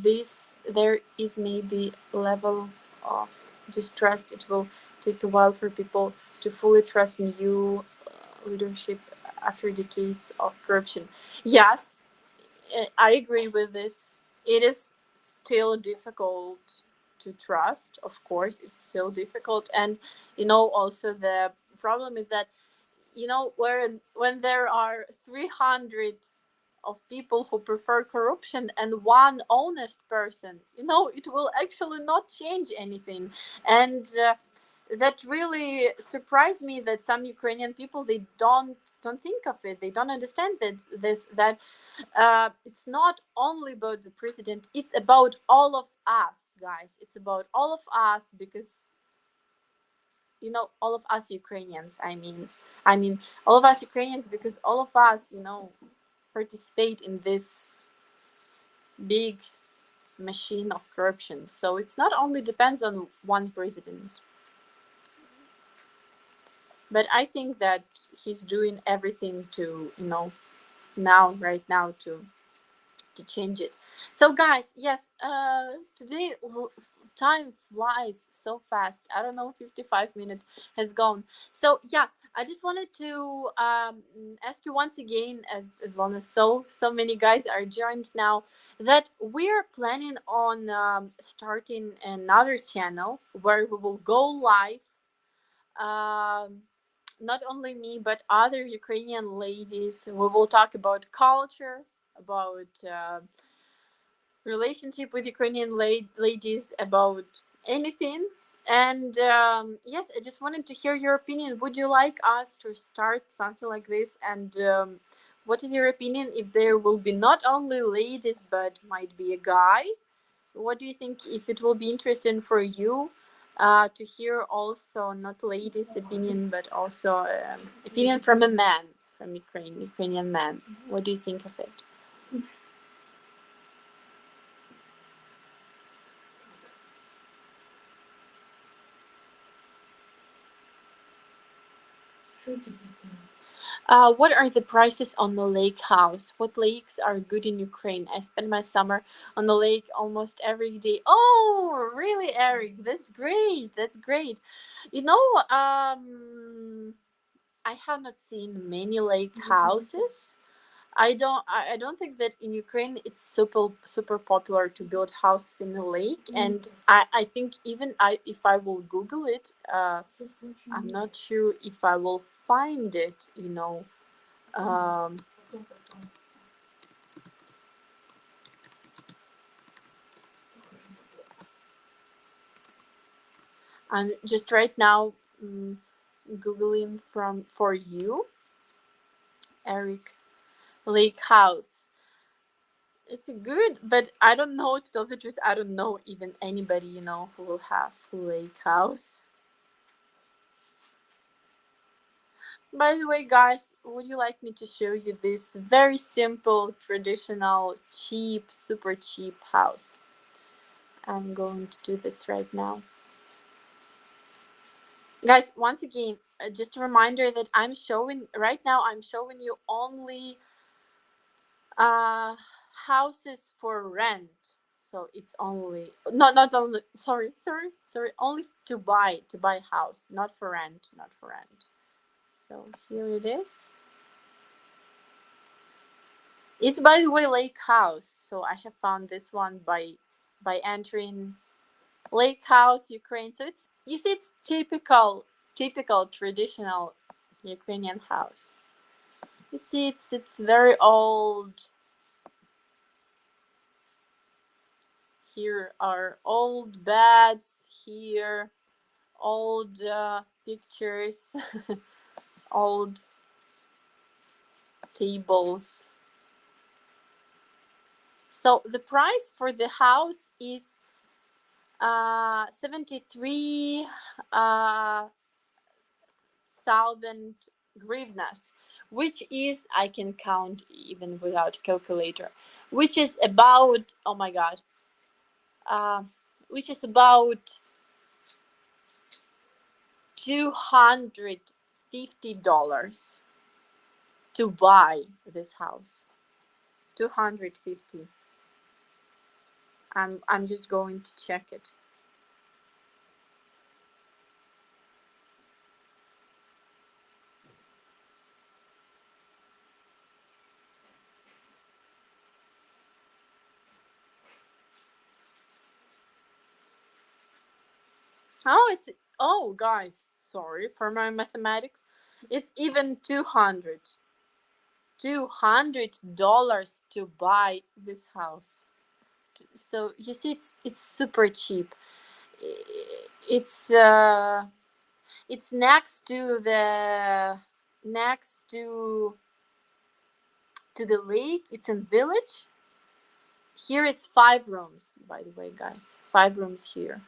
A: there is maybe level of distrust. It will take a while for people to fully trust new leadership after decades of corruption. Yes, I agree with this. It is still difficult to trust. Of course, it's still difficult, and also the problem is that when there are 300 of people who prefer corruption and one honest person, it will actually not change anything. And that really surprised me that some Ukrainian people, they don't think of it. They don't understand that it's not only about the president. It's about all of us, guys. It's about all of us, because all of us Ukrainians. I mean all of us Ukrainians, because all of us participate in this big machine of corruption. So it's not only depends on one president, but I think that he's doing everything to, now, right now, to change it. So guys, yes, today time flies so fast. I don't know, 55 minutes has gone. So yeah, I just wanted to ask you once again, as long as so many guys are joined now, that we're planning on starting another channel where we will go live, um, not only me but other Ukrainian ladies. We will talk about culture, about relationship with Ukrainian ladies, about anything. And yes, I just wanted to hear your opinion. Would you like us to start something like this? And what is your opinion if there will be not only ladies but might be a guy? What do you think, if it will be interesting for you to hear also not ladies' opinion but also opinion from a man, from Ukrainian man? What do you think of it? What are the prices on the lake house? What lakes are good in Ukraine? I spend my summer on the lake almost every day. Oh, really, Eric? That's great. That's great. You know, I have not seen many lake houses. I don't think that in Ukraine it's super popular to build houses in the lake, and I think even if I will Google it, I'm not sure if I will find it. Um, I'm just right now googling from for you, Eric, lake house. It's good, but I don't know, to tell the truth. I don't know even anybody who will have lake house. By the way, guys, would you like me to show you this very simple, traditional, cheap, super cheap house? I'm going to do this right now. Guys, once again, just a reminder that I'm showing you only uh, houses for rent. So it's only, not only, sorry, only to buy house, not for rent, not for rent. So here it is. It's, by the way, lake house. So I have found this one by entering lake house Ukraine. So it's, you see, it's typical traditional Ukrainian house. You see, it's very old. Here are old beds. Here, old pictures, old tables. So the price for the house is 73 thousand grivnas, which is, I can count even without calculator, which is about, oh my god, uh, which is about $250 to buy this house. 250. I'm just going to check it. Oh, it's, oh guys, sorry for my mathematics. It's even $200 to buy this house. So you see, it's super cheap. It's it's next to the lake. It's in village. Here is 5 rooms, by the way, guys. 5 rooms here.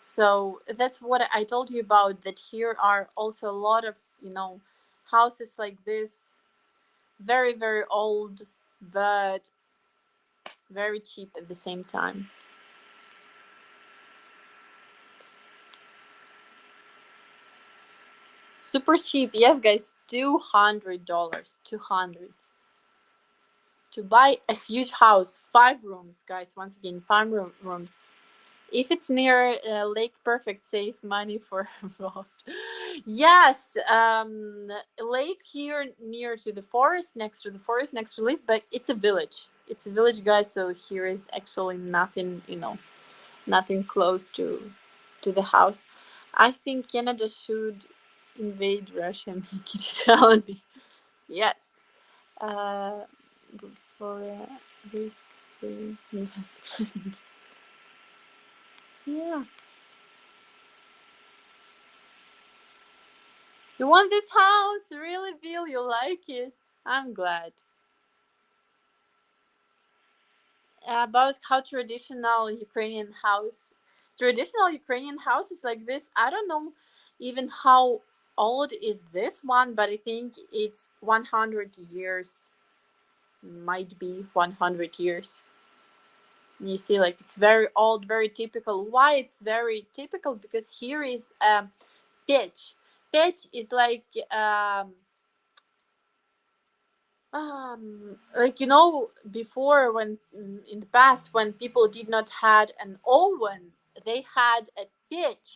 A: So that's what I told you about, that here are also a lot of houses like this, very, very old, but very cheap at the same time. Super cheap. Yes, guys, $200. 200 to buy a huge house, 5 rooms, guys. Once again, rooms. If it's near Lake Perfect, save money for both. Yes, lake here near to the forest, next to the forest, next to lake, but it's a village. It's a village, guys. So here is actually nothing, nothing close to the house. I think Canada should invade Russia and make it reality. Yes. Uh, Good for risk-free investment. Yeah. You want this house? Really, Bill? You like it? I'm glad. About how traditional Ukrainian houses like this. I don't know even how old is this one, but I think it's 100 years. Might be 100 years. You see, like it's very old, very typical. Why it's very typical? Because here is pitch. Pitch is like before, when in the past, when people did not had an oven, they had a pitch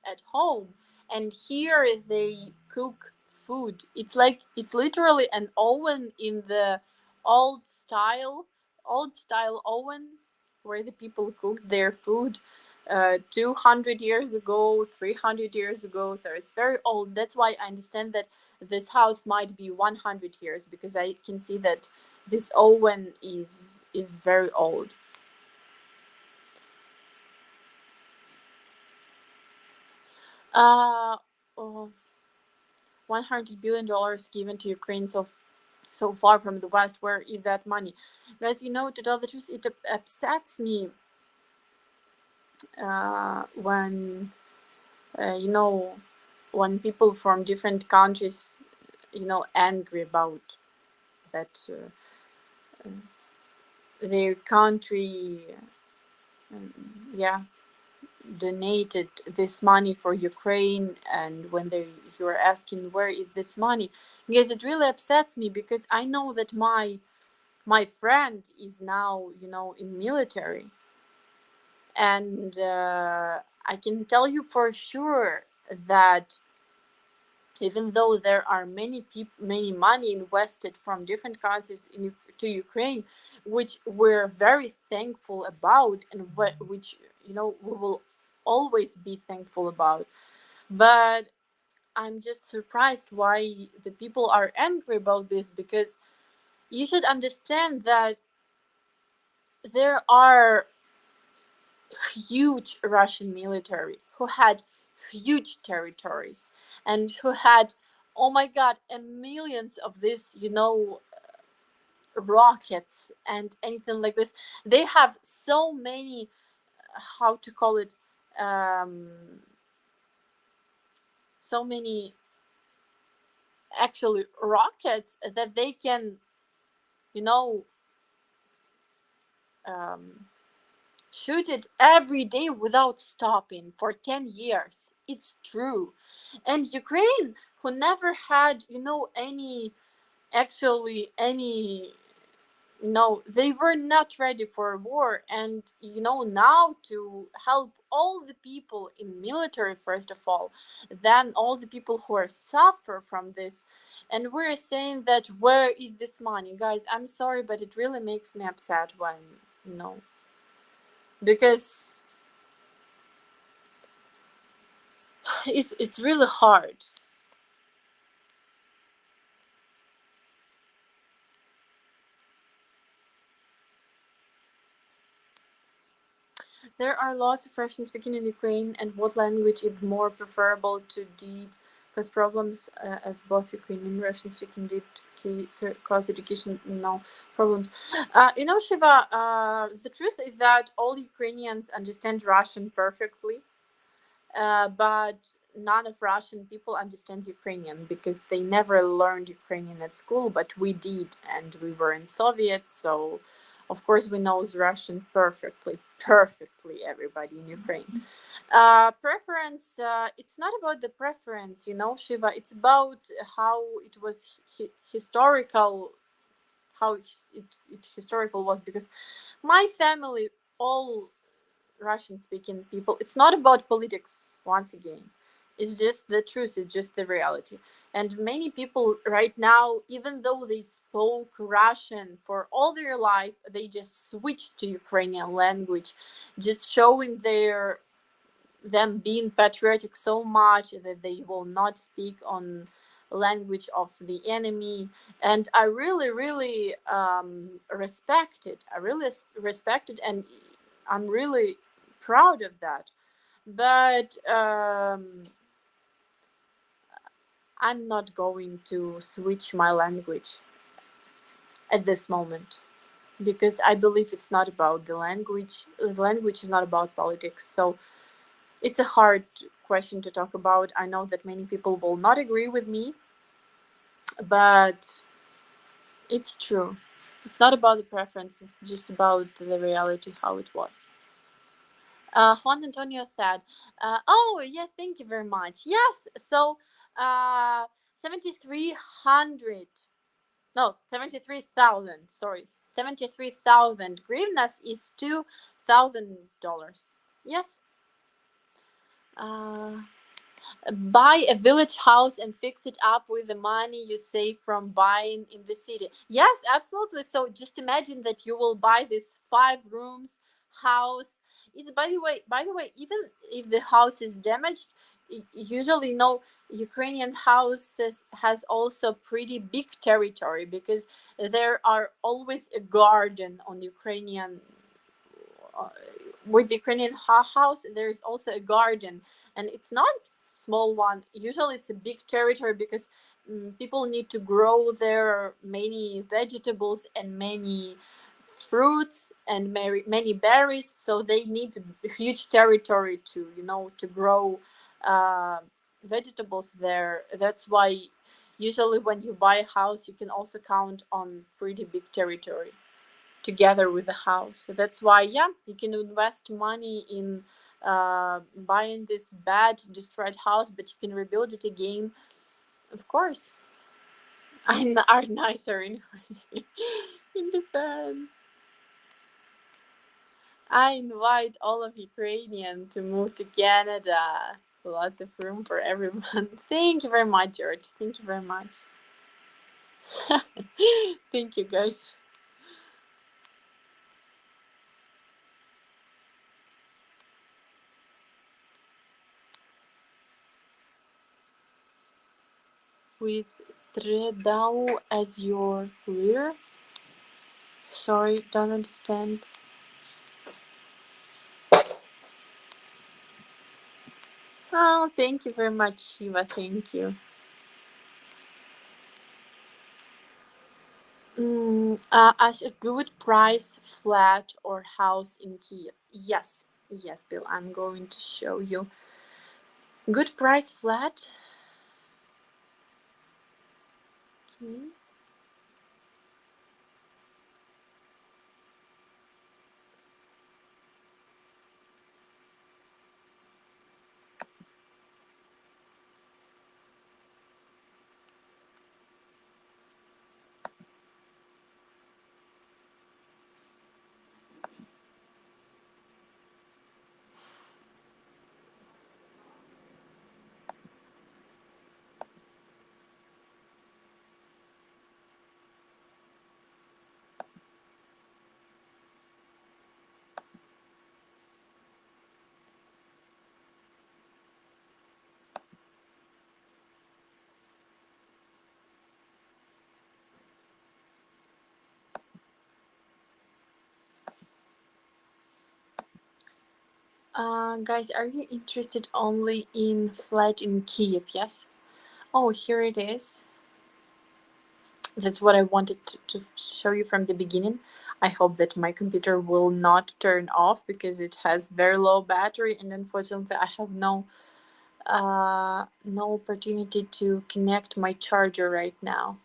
A: at home, and here they cook food. It's literally an oven in the old style old style oven where the people cooked their food 200 years ago, 300 years ago. So it's very old. That's why I understand that this house might be 100 years, because I can see that this oven is very old. uh oh, $100 billion given to Ukraine so far from the West. Where is that money, guys? To tell the truth, it upsets me when when people from different countries angry about that their country, um, yeah, donated this money for Ukraine, and when you're asking where is this money, because it really upsets me, because I know that my friend is now in military, and I can tell you for sure that even though there are many money invested from different countries to Ukraine, which we're very thankful about, and which we will always be thankful about, but I'm just surprised why the people are angry about this, because you should understand that there are huge Russian military who had huge territories, and who had, oh my god, millions of these rockets and anything like this. They have so many, how to call it, um, so many actually rockets that they can you know um, shoot it every day without stopping for 10 years. It's true. And Ukraine, who never had any, no, they were not ready for war. And now, to help all the people in military, first of all, then all the people who are suffer from this, and we're saying that where is this money, guys? I'm sorry, but it really makes me upset when you know because it's really hard. There are lots of Russian speaking in Ukraine, and what language is more preferable to deep cause problems, as both Ukrainian and Russian speaking did cause education no problems. Shiva, the truth is that all Ukrainians understand Russian perfectly, but none of Russian people understands Ukrainian because they never learned Ukrainian at school, but we did, and we were in Soviet, so of course we know Russian perfectly, perfectly. Everybody in Ukraine. Preference. It's not about the preference, Shiva. It's about how it was historical, how it historical was, because my family all Russian speaking people. It's not about politics, once again. It's just the truth, it's just the reality. And many people right now, even though they spoke Russian for all their life, they just switched to Ukrainian language, just showing them being patriotic so much that they will not speak on language of the enemy. And I really, really respect it. I really respect it, and I'm really proud of that. But I'm not going to switch my language at this moment, because I believe it's not about the language. The language is not about politics. So it's a hard question to talk about. I know that many people will not agree with me, but it's true. It's not about the preference, it's just about the reality, how it was. Juan Antonio said, oh, yeah, thank you very much. Yes, so 7,300, no, 73,000, sorry, 73,000 hryvnias is $2,000. Yes. Uh, Buy a village house and fix it up with the money you save from buying in the city. Yes, absolutely. So just imagine that you will buy this 5 rooms house. It's by the way, even if the house is damaged, usually Ukrainian houses has also pretty big territory, because there are always a garden on Ukrainian uh, with the Ukrainian house. There is also a garden, and it's not small one. Usually, it's a big territory, because people need to grow there many vegetables and many fruits and many berries. So they need a huge territory to grow uh, vegetables there. That's why usually when you buy a house, you can also count on pretty big territory together with the house. So that's why, yeah, you can invest money in buying this bad, destroyed house, but you can rebuild it again. Of course, are nicer in in defense. I invite all of Ukrainian to move to Canada. Lots of room for everyone. Thank you very much, George. Thank you very much. Thank you, guys. With Tredao as your leader? Sorry, don't understand. Oh, thank you very much, Shiva. Thank you. As a good price, flat or house in Kiev? Yes, yes, Bill. I'm going to show you. Good price, flat. Okay. Guys, are you interested only in flat in Kiev? Yes. Oh, here it is. That's what I wanted to show you from the beginning. I hope that my computer will not turn off because it has very low battery, and unfortunately I have no no opportunity to connect my charger right now.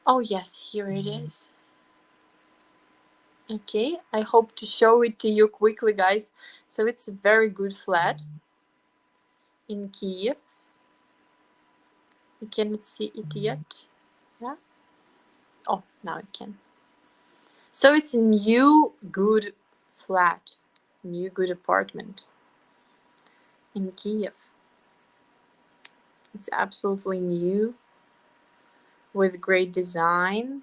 A: Oh yes, here it is. Okay, I hope to show it to you quickly, guys. So it's a very good flat in Kiev. You cannot see it yet. Yeah. Oh, now I can. So it's a new good flat, new good apartment in Kiev. It's absolutely new with great design.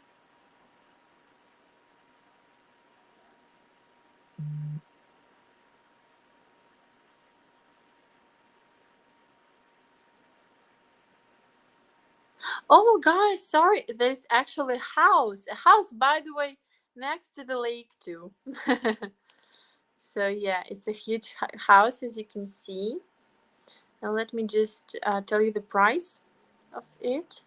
A: Oh, guys, sorry. There's actually a house. A house, by the way, next to the lake, too. So, yeah, it's a huge house, as you can see. Now, let me just tell you the price of it.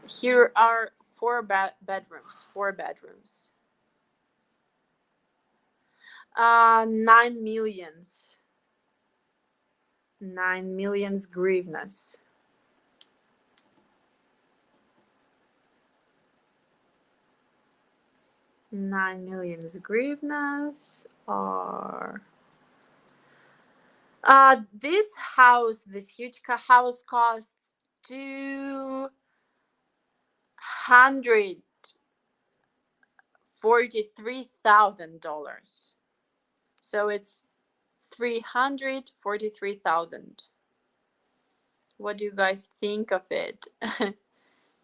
A: Here are bedrooms. 4 bedrooms. 9 millions. 9 millions grivnas. 9 millions grivnas are. This house, this huge house, costs $243,000. So it's 343,000. What do you guys think of it?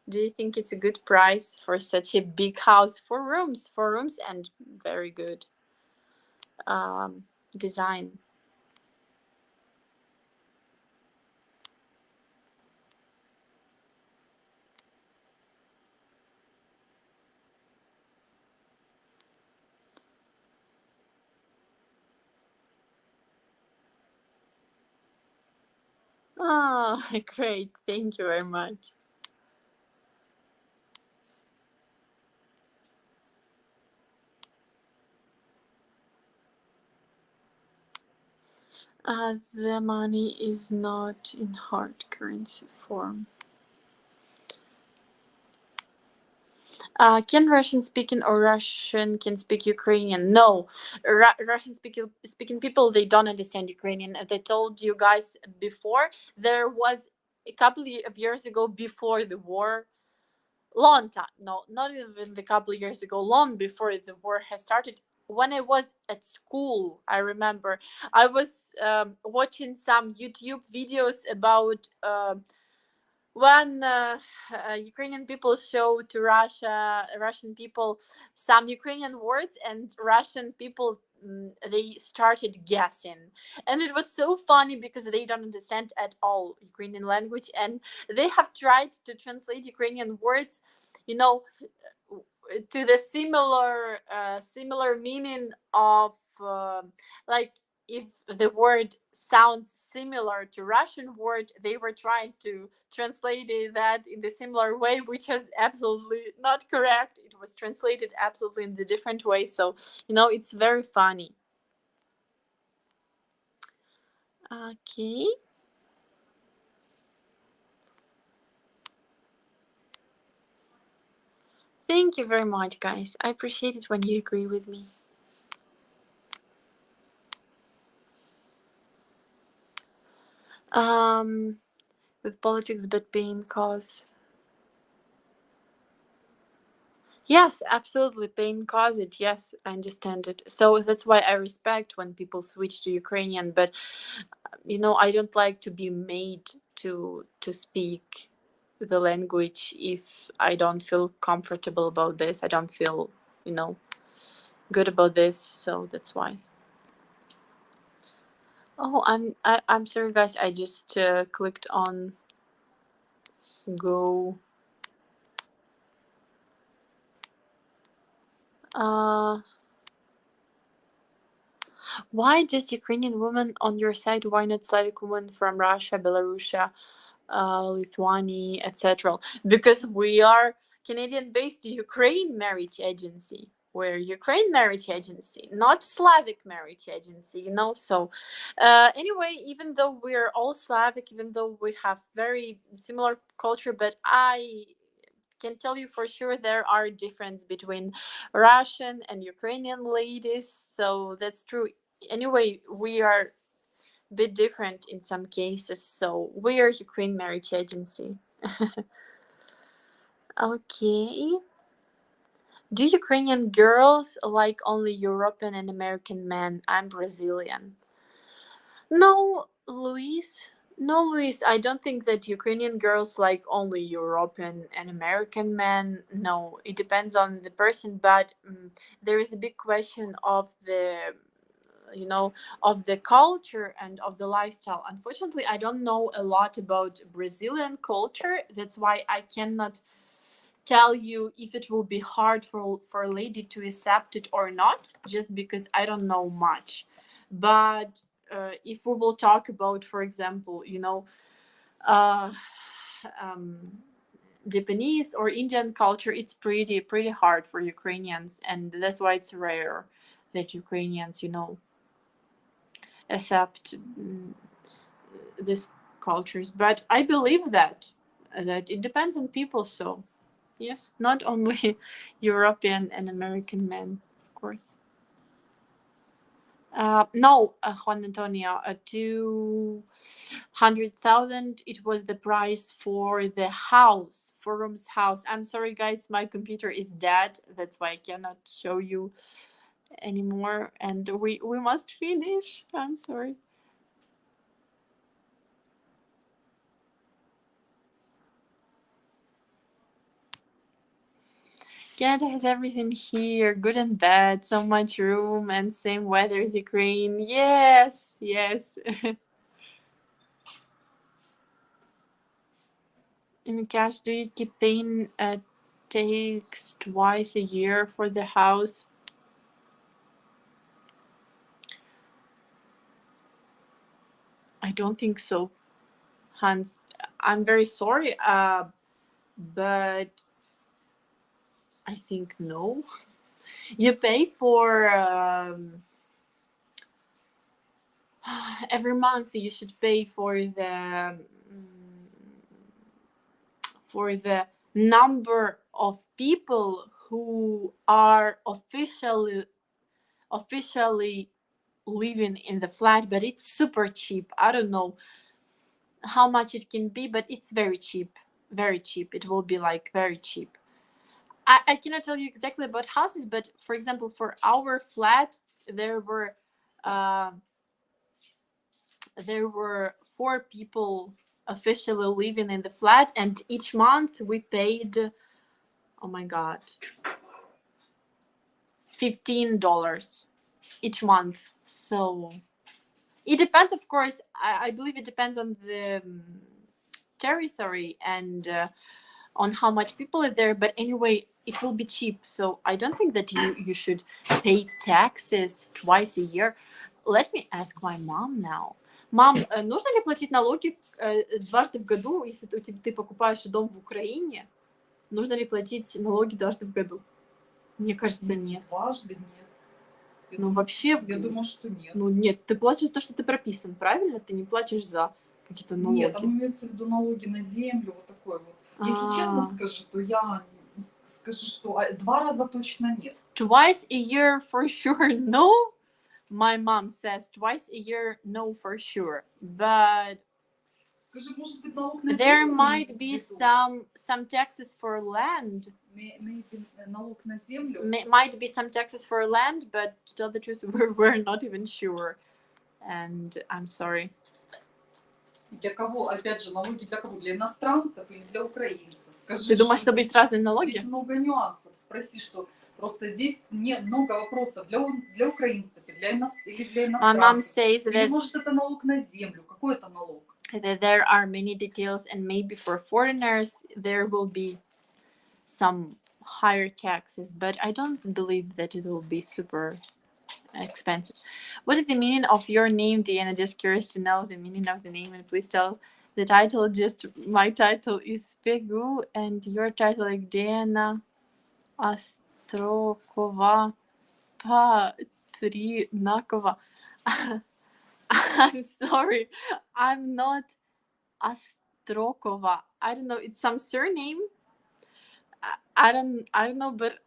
A: Do you think it's a good price for such a big house? For rooms, and very good design. Oh, great. Thank you very much. The money is not in hard currency form. Can Russian speaking or Russian can speak Ukrainian? No, Russian speaking people, they don't understand Ukrainian. As I told you guys before, there was a couple of years ago, before the war, long time, no, not even the couple of years ago, long before the war has started, when I was at school, I remember I was watching some YouTube videos about when Ukrainian people show to Russian people some Ukrainian words, and Russian people, they started guessing, and it was so funny because they don't understand at all Ukrainian language, and they have tried to translate Ukrainian words, you know, to the similar meaning of like, if the word sounds similar to Russian word, they were trying to translate that in the similar way, which was absolutely not correct. It was translated absolutely in the different way. So, it's very funny. Okay. Thank you very much, guys. I appreciate it when you agree with me. With politics, but being cause. Yes, absolutely. Pain caused it. Yes, I understand it. So that's why I respect when people switch to Ukrainian. But I don't like to be made to speak the language if I don't feel comfortable about this. I don't feel good about this. So that's why. Oh, I'm sorry, guys. I just clicked on go. Uh Why just Ukrainian women on your side? Why not Slavic women from Russia, Belarus, Lithuania, etc.? Because we are Canadian-based Ukraine marriage agency. We're Ukraine marriage agency, not Slavic marriage agency, you know. So, anyway, even though we're all Slavic, even though we have very similar culture, but I can tell you for sure there are difference between Russian and Ukrainian ladies. So that's true. Anyway, we are a bit different in some cases. So we are Ukraine marriage agency. Okay. Do Ukrainian girls like only European and American men? I'm Brazilian. No, Luis. No, Luis. I don't think that Ukrainian girls like only European and American men. No, it depends on the person. But there is a big question of you know, of the culture and of the lifestyle. Unfortunately, I don't know a lot about Brazilian culture. That's why I cannot tell you if it will be hard for a lady to accept it or not, just because I don't know much. But if we will talk about, for example, you know, uh, um, Japanese or Indian culture, it's pretty hard for Ukrainians, and that's why it's rare that Ukrainians, you know, accept these cultures. But I believe that it depends on people. So yes, not only European and American men, of course. No, Juan Antonio, 200,000. It was the price for the house, for room's house. I'm sorry, guys, my computer is dead. That's why I cannot show you anymore. And we must finish. I'm sorry. Canada has everything here, good and bad, so much room and same weather as Ukraine. Yes, yes. In cash, do you keep paying tax twice a year for the house? I don't think so, Hans. I'm very sorry, but I think no. You pay for every month. You should pay for the number of people who are officially living in the flat, but it's super cheap. I don't know how much it can be, but it's very cheap. Very cheap. It will be like very cheap. I cannot tell you exactly about houses, but for example, for our flat, there were uh, there were 4 people officially living in the flat, and each month we paid, oh my god, $15 each month. So it depends, of course. I believe it depends on the territory and on how much people are there. But anyway, it will be cheap. So I don't think that you should pay taxes twice a year. Let me ask my mom now. Мам, нужно ли платить налоги дважды в году, если ты покупаешь дом в Украине? Нужно ли платить налоги дважды в году? Мне кажется, нет.
B: Дважды нет.
A: Ну, вообще...
B: Я думаю, что нет.
A: Ну, нет, ты платишь за то, что ты прописан, правильно? Ты не платишь за какие-то налоги.
B: Нет, там имеется в виду налоги на землю, вот такой вот. Если честно скажу, то я скажу, что 2 раза точно нет.
A: Twice a year for sure, no. My mom says twice a year, no for sure. But
B: Скажи, может быть, налог на
A: there
B: землю
A: might be some taxes for land.
B: Maybe налог на землю.
A: Might be some taxes for land, but to tell the truth, we're not even sure. And I'm sorry.
B: Для кого, опять же, налоги для кого? Для иностранцев или для украинцев? Скажи,
A: Ты думаешь, что будет разные налоги?
B: Здесь много нюансов. Спроси, что просто здесь много вопросов для украинцев или для иностранцев.
A: My mom says
B: или, может, это налог на землю. Какой это налог?
A: That there are many details, and maybe for foreigners there will be some higher taxes, but I don't believe that it will be super expensive. What is the meaning of your name, Diana? Just curious to know the meaning of the name, and please tell the title. Just my title is Pegu, and your title is Diana Astrokova Patrinakova. I'm sorry, I'm not Astrokova. I don't know. It's some surname. I don't know, but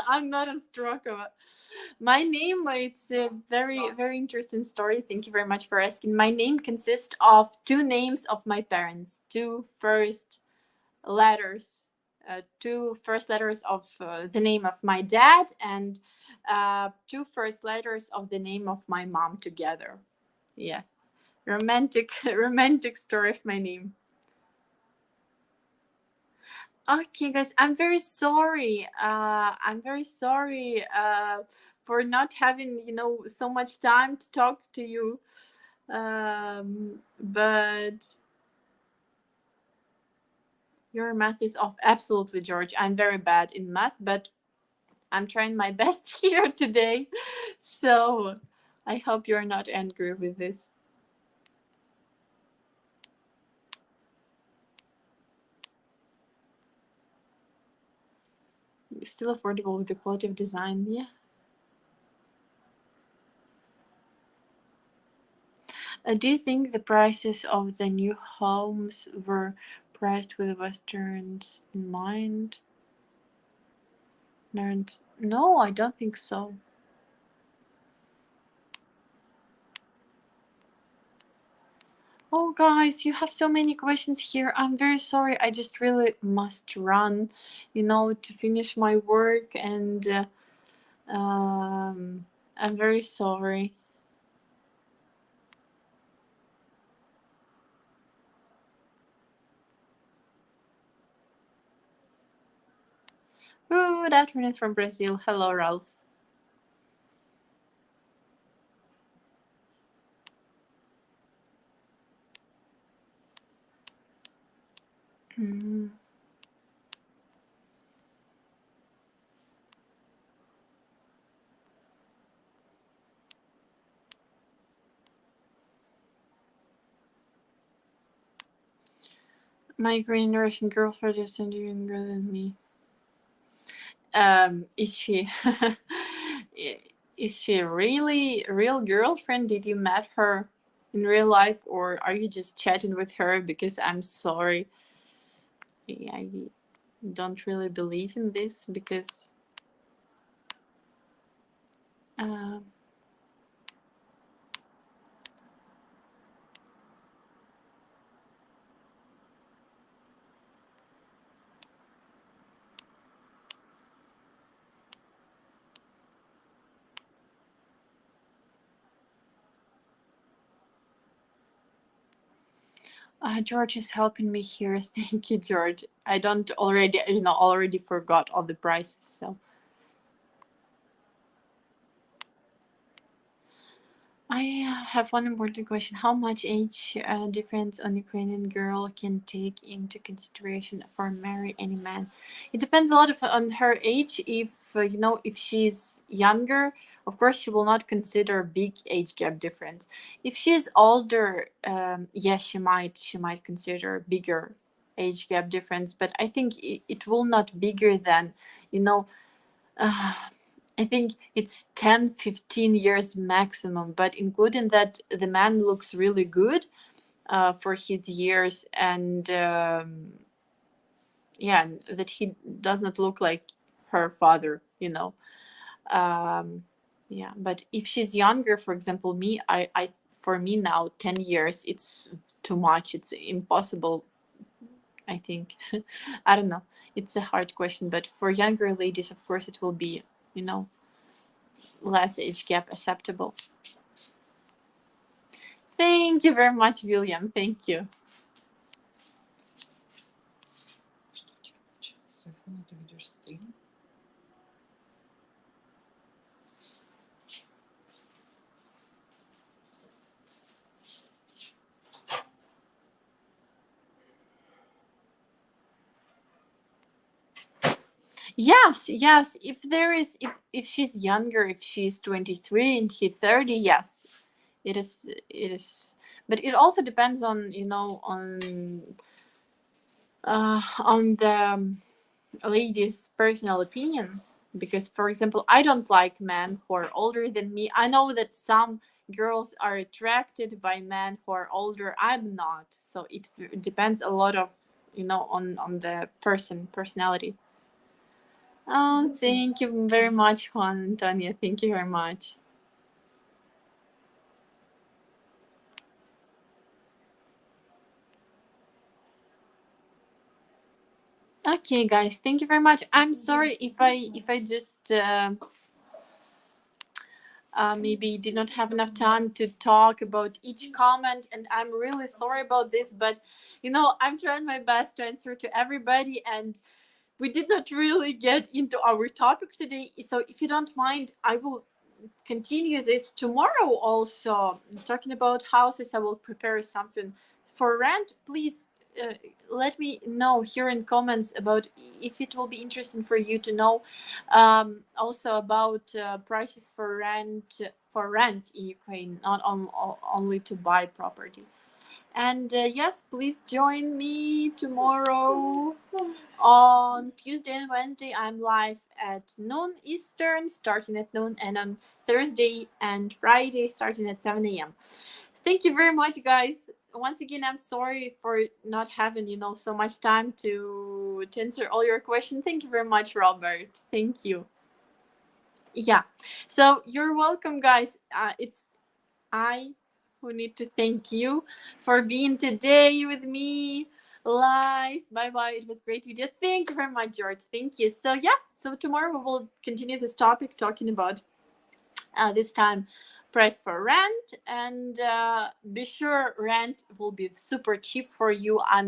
A: I'm not Astrokova. My name, it's a very interesting story. Thank you very much for asking. My name consists of two names of my parents, letters, two first letters of the name of my dad, and two first letters of the name of my mom together. Yeah, romantic romantic story of my name. Okay, guys, I'm very sorry. I'm very sorry for not having, so much time to talk to you. But your math is off. Absolutely, George. I'm very bad in math, but I'm trying my best here today. So I hope you're not angry with this. Still affordable with the quality of design. Yeah. Do you think the prices of the new homes were priced with Westerns in mind? No, I don't think so. Oh, guys, you have so many questions here. I'm very sorry. I just really must run, to finish my work, and I'm very sorry. Good afternoon from Brazil. Hello, Ralph. Mm. My Ukrainian Russian girlfriend is younger than me. Is she is she really real girlfriend? Did you met her in real life, or are you just chatting with her? Because I'm sorry, I don't really believe in this, because uh, George is helping me here. Thank you, George. I don't already forgot all the prices, so I have one important question. How much age difference on Ukrainian girl can take into consideration for marry any man? It depends a lot on her age. If if she's younger, of course she will not consider big age gap difference. If she's older, yes, she might consider bigger age gap difference. But I think it will not bigger than you know. Uh, I think it's 10, 15 years maximum, but including that, the man looks really good for his years, and yeah, that he does not look like her father. Yeah, but if she's younger, for example, for me now, 10 years, it's too much. It's impossible, I think. I don't know. It's a hard question, but for younger ladies, of course, it will be, less age gap acceptable. Thank you very much, William. Thank you.
B: Что у тебя получается с айфона? Ты ведешь стрим?
A: Yes, yes. If there is, if she's younger, if she's 23 and he's 30, yes, it is. It is. But it also depends on, on the lady's personal opinion. Because, for example, I don't like men who are older than me. I know that some girls are attracted by men who are older. I'm not. So it depends a lot of, on the personality. Oh, thank you very much, Juan Antonio. Thank you very much. Okay, guys, thank you very much. I'm sorry if I just maybe did not have enough time to talk about each comment, and I'm really sorry about this. But I'm trying my best to answer to everybody, and we did not really get into our topic today. So if you don't mind, I will continue this tomorrow also, talking about houses. I will prepare something for rent. Please let me know here in comments about if it will be interesting for you to know, also about prices for rent in Ukraine, not only to buy property. And yes, please join me tomorrow. On Tuesday and Wednesday, I'm live at noon Eastern, starting at noon, and on Thursday and Friday, starting at 7 a.m. Thank you very much, guys. Once again, I'm sorry for not having, so much time to answer all your questions. Thank you very much, Robert. Thank you. Yeah. So you're welcome, guys. It's I who need to thank you for being today with me live. Bye bye. It was great video. Thank you very much, George. Thank you. So yeah. So tomorrow we will continue this topic, talking about this time price for rent, and be sure rent will be super cheap for you. I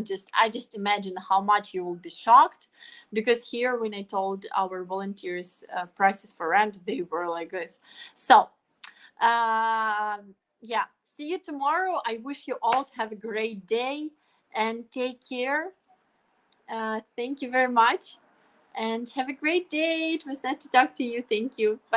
A: just imagine how much you will be shocked, because here when I told our volunteers prices for rent, they were like this. So yeah, see you tomorrow. I wish you all to have a great day and take care. Thank you very much and have a great day. It was nice to talk to you. Thank you. Bye.